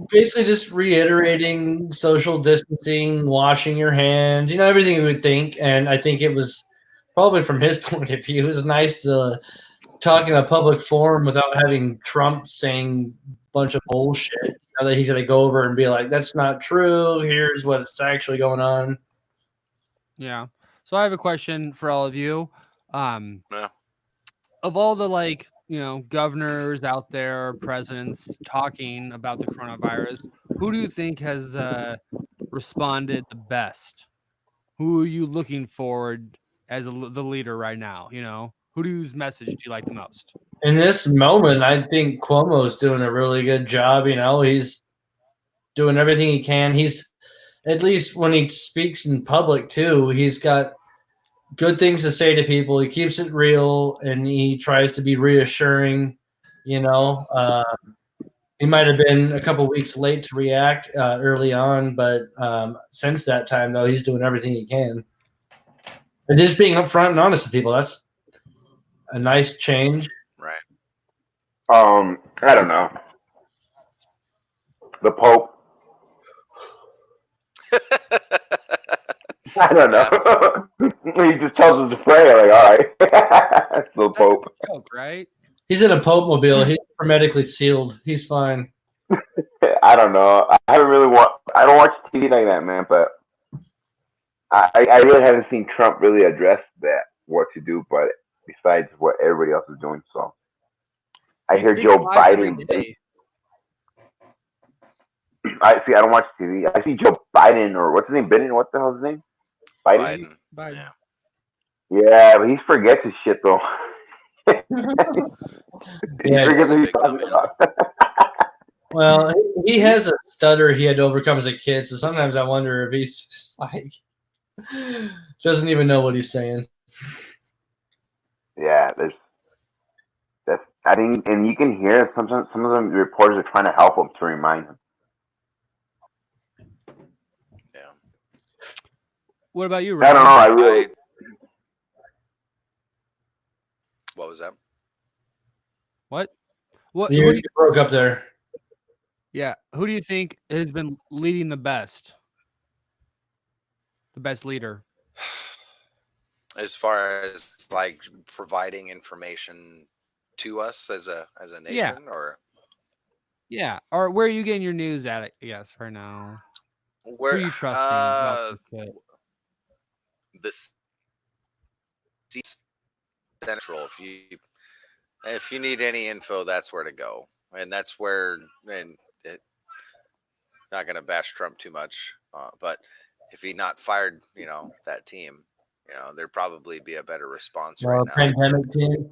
Basically just reiterating social distancing, washing your hands, everything you would think. And I think it was probably from his point of view, it was nice to talk in a public forum without having Trump saying a bunch of bullshit. Now that he's going to go over and be like, that's not true. Here's what's actually going on. Yeah. So I have a question for all of you. Yeah. Of all the governors out there, presidents talking about the coronavirus, who do you think has responded the best? Who are you looking forward as the leader right now? Whose message do you like the most? In this moment, I think Cuomo's doing a really good job. He's doing everything he can. He's, at least when he speaks in public too, he's got good things to say to people. He keeps it real and he tries to be reassuring. He might have been a couple weeks late to react early on, but since that time, though, he's doing everything he can. And just being upfront and honest with people, that's a nice change. Right. I don't know. The Pope. I don't know. He just tells us to pray. Like, all right, that's the Pope. That's a joke, right? He's in a Pope mobile. He's hermetically sealed. He's fine. I don't know. I don't watch TV like that, man. But I really haven't seen Trump really address that, what to do, but besides what everybody else is doing. So I hear Joe Biden. I don't watch TV. I see Joe Biden, or what's his name? Biden. What the hell's his name? Biden. Biden. Yeah, but he forgets his shit though. He forgets what he's talking about. Well, he has a stutter he had to overcome as a kid, so sometimes I wonder if he's just like doesn't even know what he's saying. Yeah, I think, and you can hear sometimes some of them reporters are trying to help him to remind him. Yeah. What about you, Ryan? I don't know. What was that? What? You broke up there. Yeah. Who do you think has been leading the best? The best leader? As far as like providing information to us as a nation, or or where are you getting your news at? I guess right now. where Who are you trusting? About this central? If you need any info, that's where to go, and that's where. And not going to bash Trump too much, but if he not fired, that team, there'd probably be a better response right now. Pandemic team.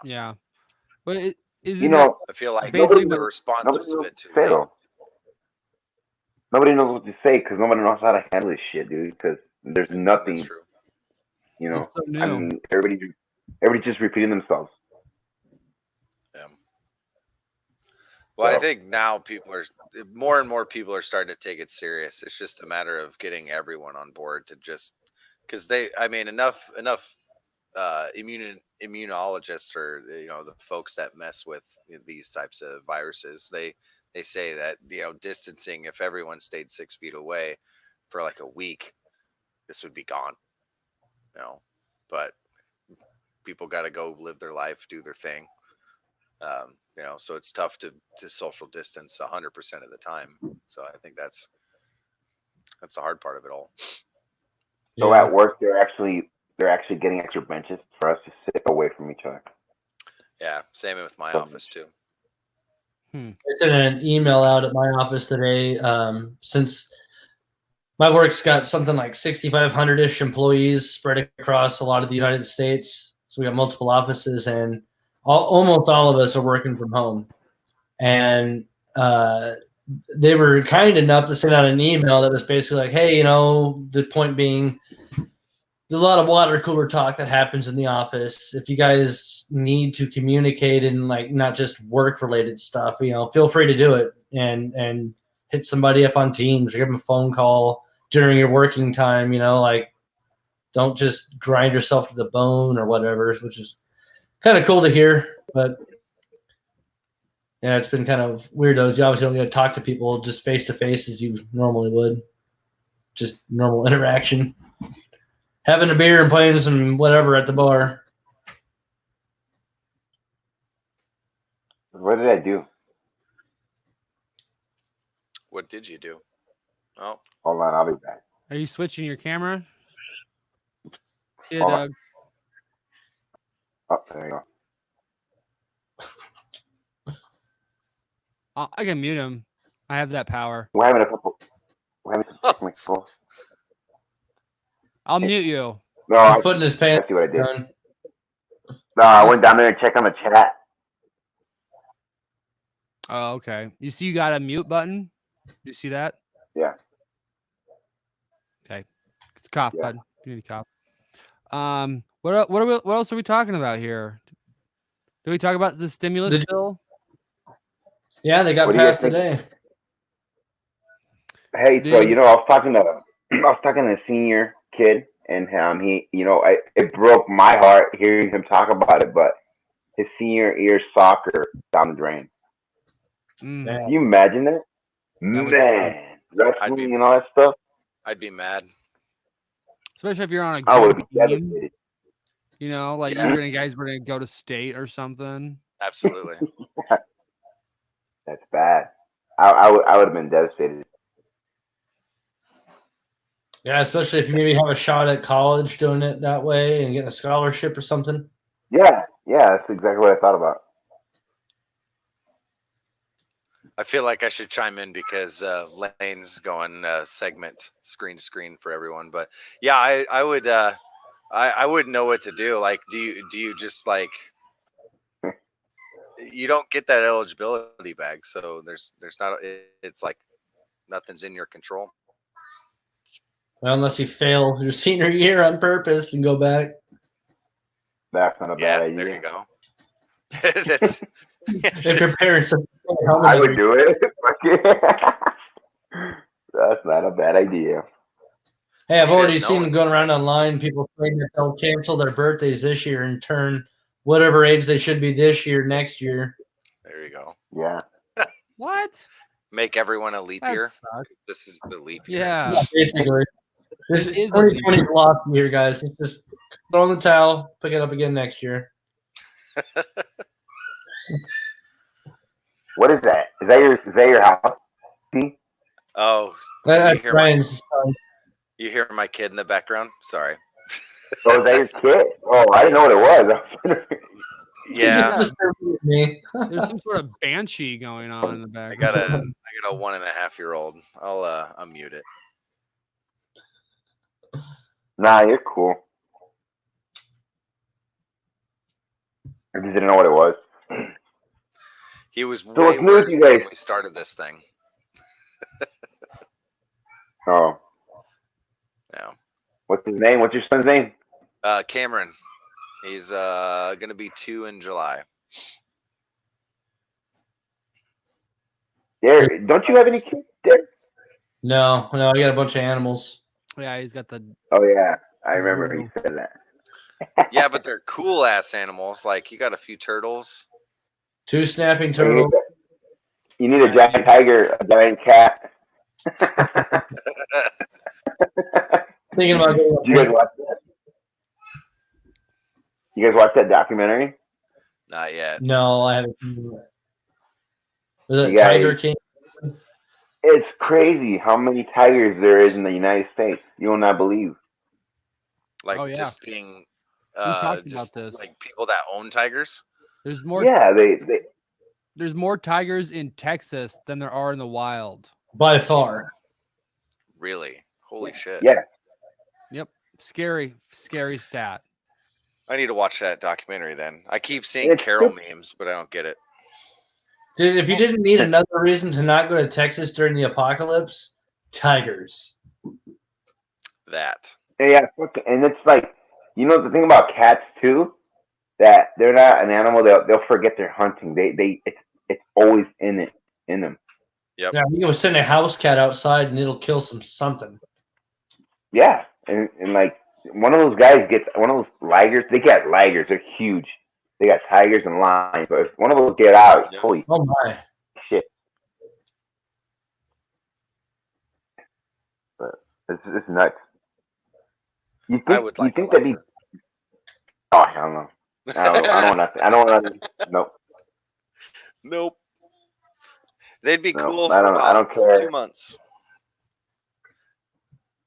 Yeah. But I feel like basically the response was a bit too late. Nobody knows what to say because nobody knows how to handle this shit, dude. Because there's nothing. It's so new. I mean, everybody's just repeating themselves. Yeah. Well, I think now more and more people are starting to take it serious. It's just a matter of getting everyone on board to just because enough immunologists or the folks that mess with these types of viruses, they they say that, distancing, if everyone stayed 6 feet away for like a week, this would be gone. But people got to go live their life, do their thing. So it's tough to social distance 100% of the time. So I think that's the hard part of it all. So at work, they're actually getting extra benches for us to sit away from each other. Yeah, same with my office too. I sent an email out at my office today. Since my work's got something like 6,500-ish employees spread across a lot of the United States. So we got multiple offices, and almost all of us are working from home. And they were kind enough to send out an email that was basically like, hey, the point being, there's a lot of water cooler talk that happens in the office. If you guys need to communicate and like not just work related stuff, feel free to do it and hit somebody up on Teams or give them a phone call during your working time. Don't just grind yourself to the bone or whatever, which is kind of cool to hear. But yeah, it's been kind of weirdos. You obviously don't get to talk to people just face to face as you normally would. Just normal interaction. Having a beer and playing some whatever at the bar. What did I do? What did you do? Oh, Hold on, I'll be back. Are you switching your camera? See ya, Hold on. Doug. Oh, there you go. I can mute him. I have that power. We're having some technical. I'll mute you. No, He's putting his pants I see what I did. on. No, I went down there and checked on the chat. Oh, okay. You see, you got a mute button. You see that? Yeah. Okay. It's a cough, Yeah. bud. You need a cough. What else are we talking about here? Did we talk about the stimulus bill? Yeah, they got What do you guys passed think? today. Hey, so Dude. I was talking to a senior kid, and he, it broke my heart hearing him talk about it. But his senior year soccer down the drain. Mm. Can you imagine that? was Man, wrestling be- and all that stuff. I'd be mad. Especially if you're on a I would good be team. devastated. Like Yeah. you guys were gonna go to state or something. Absolutely. That's bad. I would have been devastated. Yeah, especially if you maybe have a shot at college doing it that way and getting a scholarship or something. Yeah, that's exactly what I thought about. I feel like I should chime in because Lane's going segment screen to screen for everyone. But yeah, I would I wouldn't know what to do. Like, do you just like you don't get that eligibility back, so there's not it's like nothing's in your control. Well, unless you fail your senior year on purpose and go back. That's not a Yeah, bad idea. there you go. That's If your parents are I would do it. That's not a bad idea. Hey, I've Shit, already no seen one's going around parents. online people saying that they'll cancel their birthdays this year and turn whatever age they should be this year next year. There you go. Yeah. What? Make everyone a leap That year. sucks. This is the leap year. Yeah. Basically. This It is a 2020 is a lost year, guys. It's just throw in the towel, pick it up again next year. What is that? Is that your house? See? Oh, That's hear Ryan's son. you hear my kid in the background? Sorry. Oh, is that your kid? Oh, I didn't know what it was. Yeah, It's just with me. There's some sort of banshee going on in the I back. got a 1.5-year-old. I'll unmute it. Nah, you're cool. I just didn't know what it was. He was So way what's new with worse you when guys? we started this thing. Oh, Yeah. what's his name? What's your son's name? Cameron. He's gonna be 2 in July. Derrick, don't you have any kids, Derrick? No, I got a bunch of animals. Yeah, he's got the. Oh yeah, I remember he said that. Yeah, but they're cool ass animals. Like you got a few turtles. 2 snapping And turtles. You need a giant tiger, a giant cat. Thinking about getting a You guys watch that? You guys watch that documentary? Not yet. No, I haven't seen it. Was it You guys- Tiger King? It's crazy how many tigers there is in the United States. You will not believe. Like Oh, yeah. just being talked just about this. like people that own tigers. There's more. Yeah, they There's more tigers in Texas than there are in the wild. By far. Really? Holy shit. yeah. Yep. Scary stat. I need to watch that documentary then. I keep seeing It's Carol good. memes, but I don't get it. Dude, if you didn't need another reason to not go to Texas during the apocalypse, tigers. That. Yeah, and it's like, you know, the thing about cats too, that they're not an animal. They'll forget their hunting. It's always in them. Yep. Yeah, you can send a house cat outside and it'll kill something. Yeah, and like one of those guys gets one of those ligers. They got ligers. They're huge. They got tigers and lions. But if one of those get out, Yep. holy Oh my. shit! But it's nuts. You think? would like you think a that'd be? liger. Oh hell no! I don't want to. I don't want to. Nope. Nope. They'd be No, cool I for don't- I about don't care. 2 months.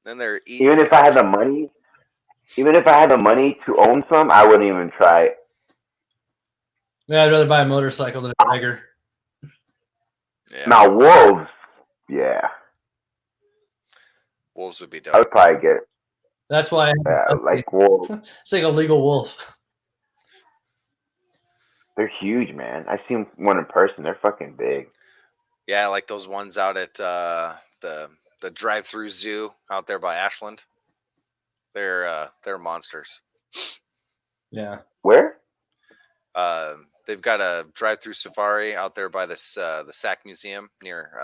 Then they're eating. Even if I had the money, to own some, I wouldn't even try it. Yeah, I'd rather buy a motorcycle than a tiger. Yeah, Now wolves, yeah, wolves would be I dope. would probably get That's why like wolves. it's like a legal wolf. They're huge, man. I've seen one in person. They're fucking big. Yeah, like those ones out at the drive-through zoo out there by Ashland. They're monsters. Yeah. Where? They've got a drive-through safari out there by this the Sac Museum near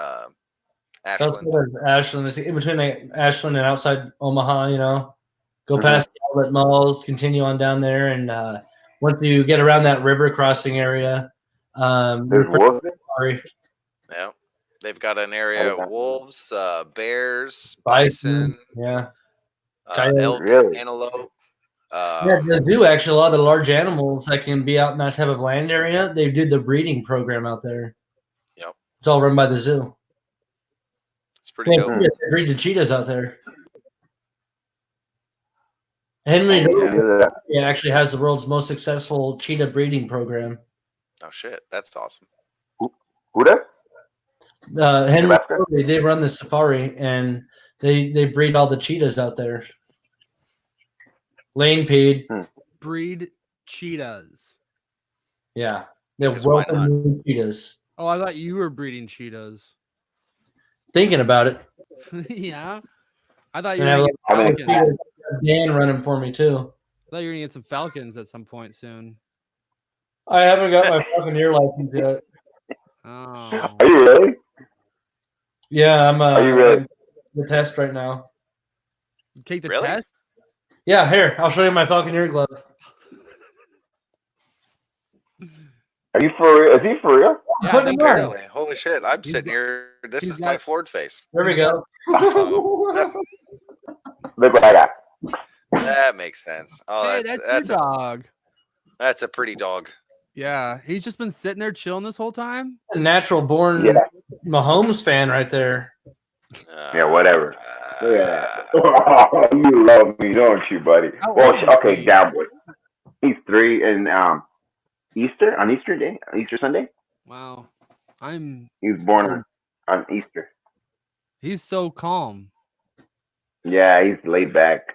Ashland. Outside of Ashland. It's in between like, Ashland and outside Omaha, you know. Go Mhm. past the outlet malls, continue on down there, and once you get around that river crossing area, There's wolves. sorry, Yeah, they've got an area Okay. of wolves, bears, bison, bison, yeah. Coyote. elk, Really? antelope. Yeah, the zoo actually, a lot of the large animals that can be out in that type of land area, they did the breeding program out there. Yep. It's all run by the zoo. It's pretty Yeah, dope. they breed the cheetahs out there. Henry I didn't do that. actually has the world's most successful cheetah breeding program. Oh shit, that's awesome. Who does? Henry, Nebraska? they run the safari and they breed all the cheetahs out there. Lane paid, Breed cheetahs. yeah. They're Because why not? welcome cheetahs. Oh, I thought you were breeding cheetahs. Thinking about it. Yeah. I thought you And I were have gonna a get I mean- falcons. Dan running for me too. I thought you were gonna get some falcons at some point soon. I haven't got my fucking ear license yet. Oh. Are you really? Yeah, I'm Are you really? the test right now. Take the Really? test? Yeah, here, I'll show you my falcon ear glove. Are you for real? Is he for real? Yeah, Put they it are. on. Apparently, holy shit! I'm He's sitting got- here. This he's is my got- floored face. There we go. Look what I got. That makes sense. Oh, Hey, that's your dog. that's a pretty dog. Yeah, he's just been sitting there chilling this whole time. A natural born Yeah. Mahomes fan right there. Yeah, whatever. Uh, Yeah. You love me, don't you, buddy? How Well, old is okay, he? Cowboy. He's 3, and Easter Sunday. Wow. I'm He was born on Easter. he's so calm. Yeah, he's laid back.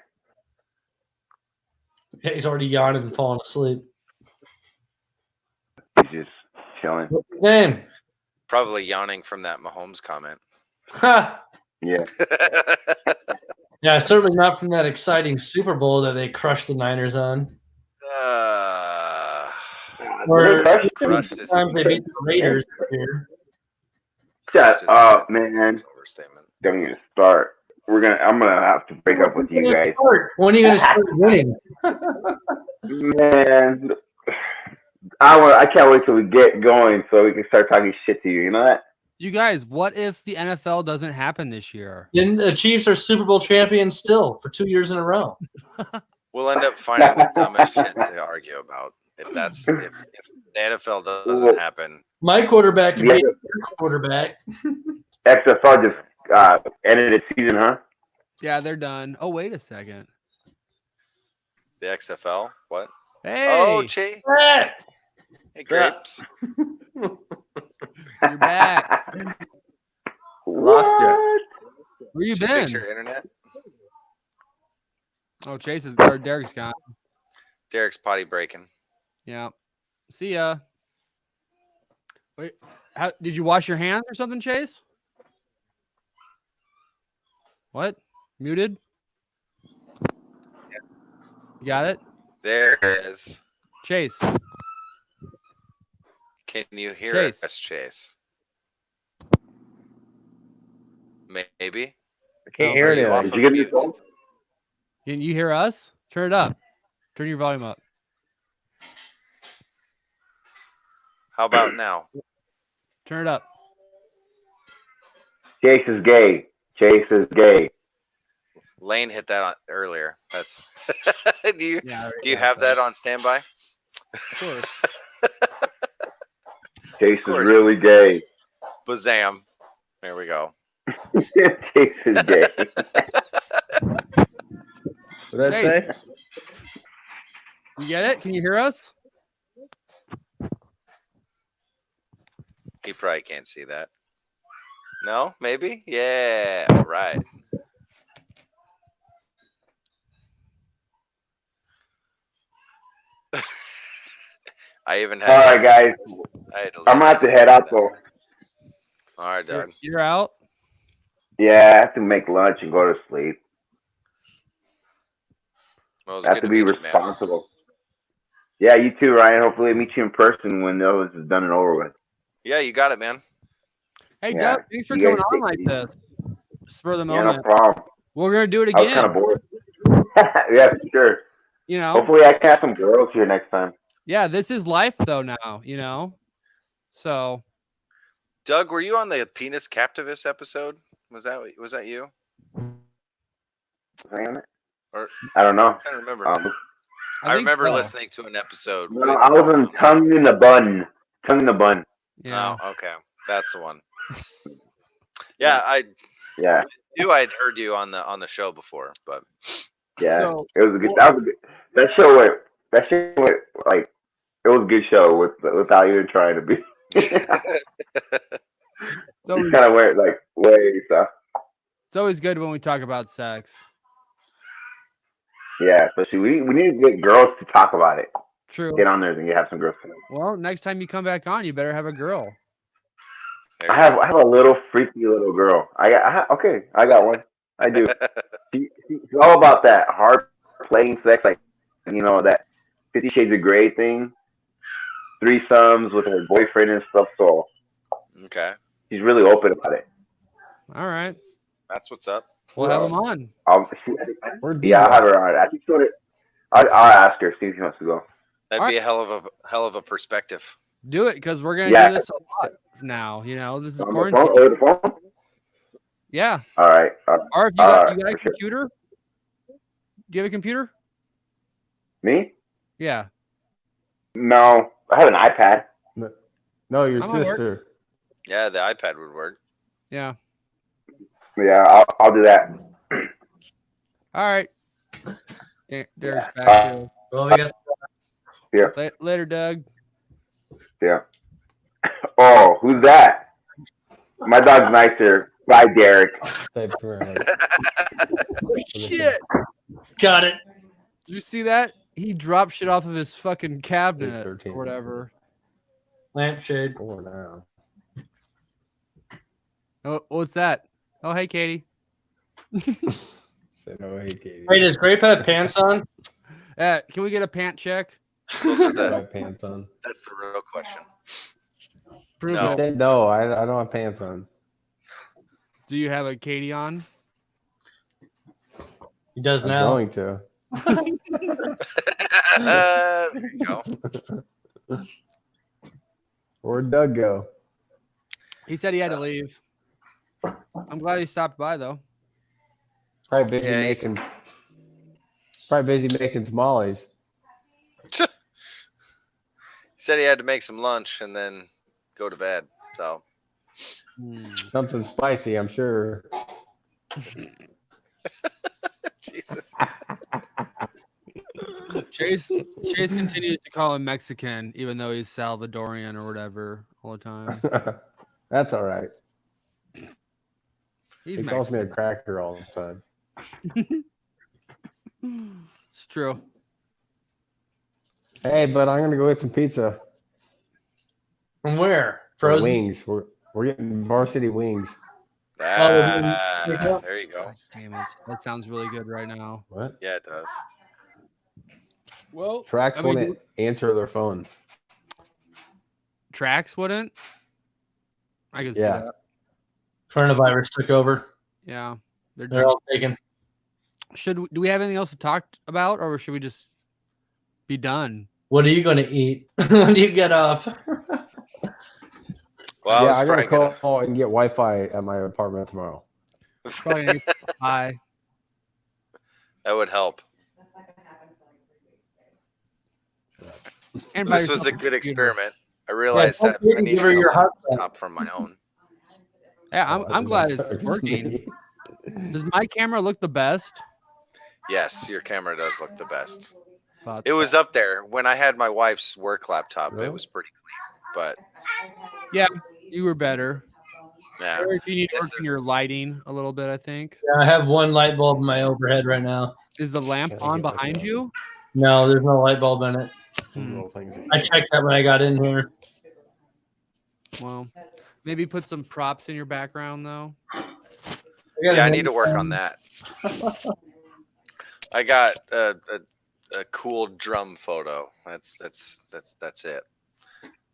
Yeah, he's already yawning and falling asleep. He's just chilling. What's his name? Probably yawning from that Mahomes comment. Ha! Yeah. Yeah, certainly not from that exciting Super Bowl that they crushed the Niners on. Or crushed it. times they beat the Raiders here. Shut Crushed is up, an man. Overstatement. Don't even start. I'm gonna have to break up with you guys. When are you going to start winning? Man, I can't wait till we get going so we can start talking shit to you. You know that? You guys, what if the NFL doesn't happen this year? Then the Chiefs are Super Bowl champions still for 2 years in a row. We'll end up finding the dumbest shit to argue about if the NFL doesn't happen. My quarterback can Yeah. be your quarterback. XFL just ended its season, huh? Yeah, they're done. Oh, wait a second. The XFL? What? Hey, Oh, Che. Ah! Hey, Grapes. you're back. Lost ya. Where you Did you been? fix your internet? Oh, Derek's gone. Derek's potty breaking. Yeah. See ya. Wait, did you wash your hands or something, Chase? What? Muted? You got it? There it is. Chase. Can you hear Chase. us, Chase? Maybe. I can't Oh, hear are you anything. off Did of you get me mute? phone? Can you hear us? Turn it up. Turn your volume up. How about now? Turn it up. Chase is gay. Chase is gay. Lane hit that on earlier. That's. do you Yeah, have that on standby? Of course. Chase is course. really gay. Bazam. There we go. Chase is gay. What did I Hey. say? You get it? Can you hear us? He probably can't see that. No? Maybe? Yeah. All right. I even had. All right, guys. I had to I'm gonna have to head out though. All right, Doug. You're out. Yeah, I have to make lunch and go to sleep. Well, it was I have good to be meet you, man. responsible. Yeah, you too, Ryan. Hopefully, I meet you in person when all this is done and over with. Yeah, you got it, man. Hey, Yeah. Doug, thanks for You guys coming on take like it easy. this. Spur of the Yeah, no moment. problem. We're going to do it I was kind again. of bored. Yeah, for sure. You know? Hopefully, I can have some girls here next time. Yeah, this is life, though, now, you know? So, Doug, were you on the penis captivist episode? Was that you? Or I don't know. I can't remember. Um, I think remember so. listening to an episode. no, I was in tongue in the bun. Tongue in the bun. Yeah. Oh, okay, that's the one. Yeah, I Yeah, knew I'd heard you on the show before, but yeah. So- It was a good. That was a good. That show went. Like it was a good show without even trying to be. So It kind of went like way stuff. it's always good when we talk about sex. Yeah, especially we need to get girls to talk about it. True. Get on there and you have some girls. Well, next time you come back on, you better have a girl. there I you have go. a little freaky little girl. I got one. I do. She's all about that hard playing sex, like that 50 Shades of Grey thing, threesomes with her boyfriend and stuff. So Okay, she's really open about it. All right. that's what's up. We'll have them on. Where'd Yeah, I'll have her on. I think so. I'll ask her, see if she wants to go. That'd All be a hell of a perspective. Do it, because we're going to Yeah. do this a lot now. You know, this is On the quarantine. phone? Over the phone? Yeah. All right. Or if you got a for sure. computer? Do you have a computer? Me? Yeah. No, I have an iPad. No, your I'm at work. sister. Yeah, the iPad would work. Yeah. Yeah, I'll do that. All right. There's Yeah. back to Well, we got later, Doug. Yeah. Oh, who's that? My dog's nicer. Bye, Derrick. Type around. Shit. got it. Did you see that? He dropped shit off of his fucking cabinet 13. or whatever. Lampshade. 4 now. Oh, what's that? Oh, hey, Katie. Say no, hey, Katie. Hey, does Grape have pants on? Can we get a pant check? Those are I the, have pants on. that's the real question. Prove No. I it. said no, I don't have pants on. Do you have a Katie on? He does I'm now. going to. There you go. Where'd Doug go? He said he had to leave. I'm glad he stopped by though. Probably busy Yeah, he's- making. Probably busy making tamales. He said he had to make some lunch and then go to bed. So Something spicy, I'm sure. Jesus. Chase continues to call him Mexican, even though he's Salvadorian or whatever all the time. That's all right. He's He calls me a Mexican. cracker all the time. It's true. Hey, but I'm gonna go get some pizza. From where? Or Frozen? wings. We're getting varsity wings. There you go. God damn it. That sounds really good right now. What? Yeah, it does. Well, Tracks I mean, won't answer their phone. Tracks wouldn't. I can see Yeah. that. Coronavirus took over. Yeah. They're all taken. Do we have anything else to talk about, or should we just be done? What are you going to eat when you get off? Well, Yeah, I gotta probably call and get Wi-Fi at my apartment tomorrow. Probably need to buy. that would help. And buy This was yourself a good computer. experiment. I realized don't that forget I to need give her a your hot laptop from my own. Yeah, Oh, I'm glad it's working. Does my camera look the best? Yes, your camera does look the best. Thought It was so. up there when I had my wife's work laptop. Really? It was pretty clean, but You were better. yeah, Eric, you need to This work on your is- lighting a little bit, I think. Yeah, I have one light bulb in my overhead right now. Is the lamp Can I on get like behind a- you? No, there's no light bulb in it. Some little things. I checked that when I got in here. Well, maybe put some props in your background though. I need to work on that. I got a cool drum photo. That's it.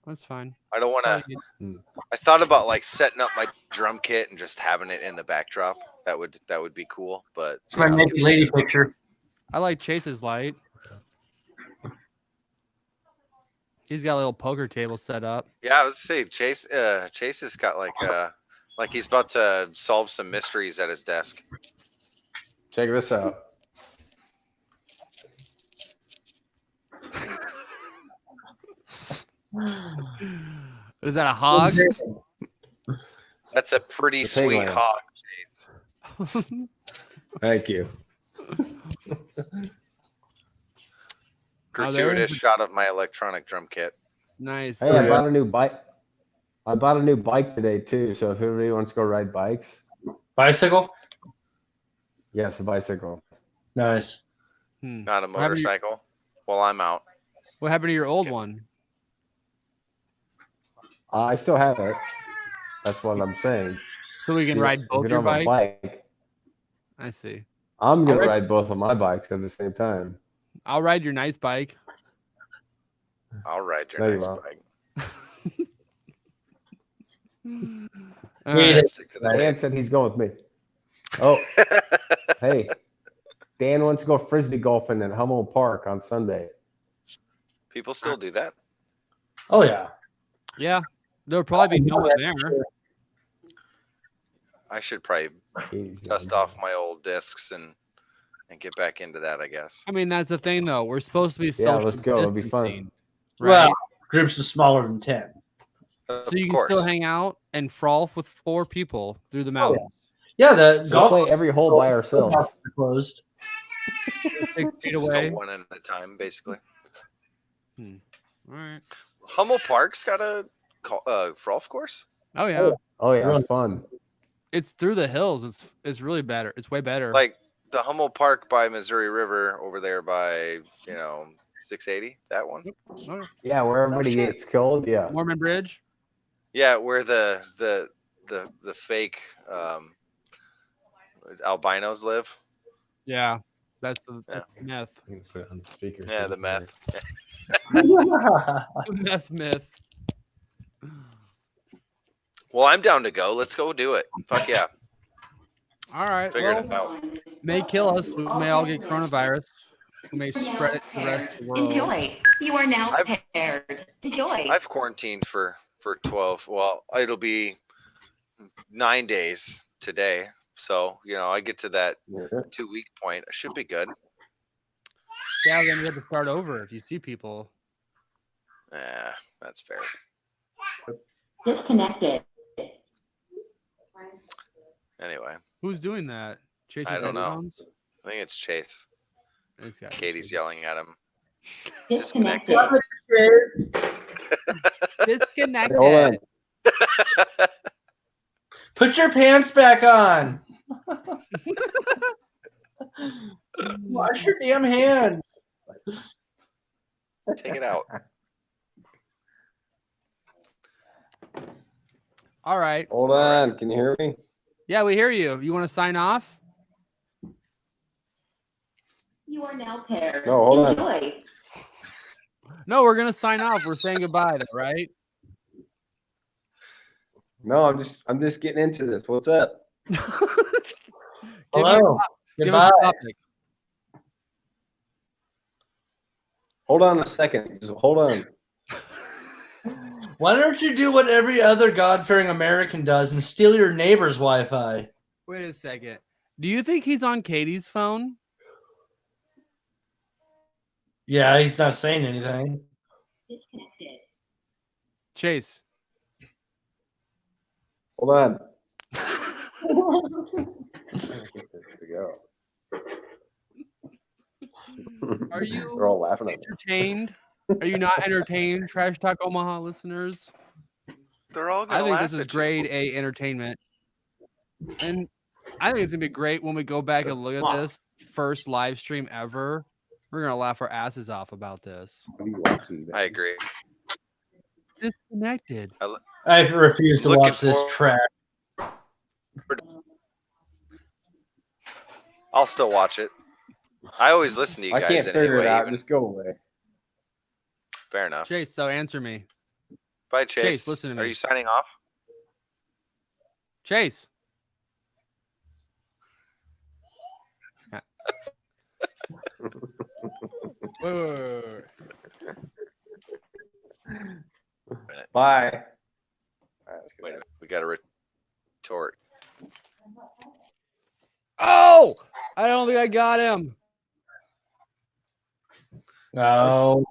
That's fine. I don't want to. I thought about like setting up my drum kit and just having it in the backdrop. That would be cool. But It's my I'll naked give lady you- picture. I like Chase's light. He's got a little poker table set up. Yeah, I was saying Chase. Chase has got like he's about to solve some mysteries at his desk. Check this out. Is that a hog? That's a pretty The sweet pig hog, Chase. Thank you. Gratuitous shot of my electronic drum kit. Nice. Hey, I bought a new bike. I bought a new bike today too. So if everybody wants to go ride bikes, Bicycle? yes, a bicycle. Nice. Not a What happened to your- motorcycle. Well, I'm out. What happened to your old kidding. one? I still have it. That's what I'm saying. So we can If- ride if both you your don't have a bikes? bike, I see. I'm gonna I'll ride both of my bikes at the same time. I'll ride your nice bike. I'll ride your No, you nice won't. bike. All Need right. it. Stick to the Dan said he's going with me. Oh, hey, Dan wants to go frisbee golfing at Hummel Park on Sunday. People still do that. Oh, yeah. Yeah, there'll probably be no one there. I should probably He's dust off my old discs and get back into that. I guess. I mean, that's the thing, though. We're supposed to be Yeah, social let's go. It'll be fun. distancing, right? Well, groups are smaller than 10. So you can still hang out and frolf with 4 people through the Oh, yeah. mountains. Yeah, the We'll golf play every hole by ourselves. are closed. 6 feet Just away. go one at a time, basically. All right. Hummel Park's got a frolf course. Oh yeah, Oh yeah, it's fun. it's through the hills. It's really better. It's way better. Like the Hummel Park by Missouri River over there by 680. That one. Oh, Yeah, where everybody shit. gets killed. Yeah. Mormon Bridge. Yeah, where the fake albinos live. Yeah, that's the Yeah. myth. You can put it on the speaker. Yeah, the meth. Meth myth. Well, I'm down to go. Let's go do it. Fuck yeah. All right. Figured Well, it out. may kill us. We may all get coronavirus. We may spread it to the rest of the world. Enjoy. You are now I've- prepared. Enjoy. I've quarantined for 12. Well, it'll be 9 days today. So, I get to that Yeah. 2-week point. I should be good. Yeah, then you have to start over if you see people. Yeah, that's fair. Disconnected. Anyway, Who's doing that? Chase's I don't know. headphones? I think it's Chase. It's gotta be Katie's Chase. yelling at him. Disconnected. Disconnected. Hold on. Put your pants back on. Wash your damn hands. Take it out. All right. Hold on. Can you hear me? Yeah, we hear you. You want to sign off? You are now paired. No, hold on. Enjoy. No, we're gonna sign off. We're saying goodbye, though, right? No, I'm just getting into this. What's up? Give Hello. us Goodbye. a topic. Hold on a second. Just hold on. Why don't you do what every other God-fearing American does and steal your neighbor's Wi-Fi? Wait a second. Do you think he's on Katie's phone? Yeah, he's not saying anything. Disconnected. Chase. Hold on. There we go. Are you They're all laughing at me. entertained? Are you not entertained, Trash Talk Omaha listeners? They're all gonna I think laugh this is at grade you. A entertainment. And I think it's gonna be great when we go back and look at this first live stream ever. We're gonna laugh our asses off about this. What are you watching? I agree. Disconnected. I refuse to Looking watch this forward- trash. I'll still watch it. I always listen to you I guys can't figure it anyway. out. Even. Just go away. Fair enough. Chase, so answer me. Bye, Chase. listen to Are me. you signing off? Chase. Wait. Bye. All right, let's get Wait a back. minute. We got to retort. Oh! I don't think I got him. No.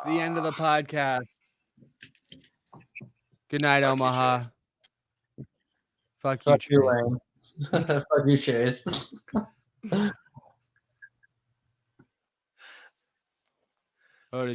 The end of the podcast. Good night, Fuck you, Omaha. Chase. Fuck you, Fuck you, Chase. Lane. Fuck you, Chase. Oh, did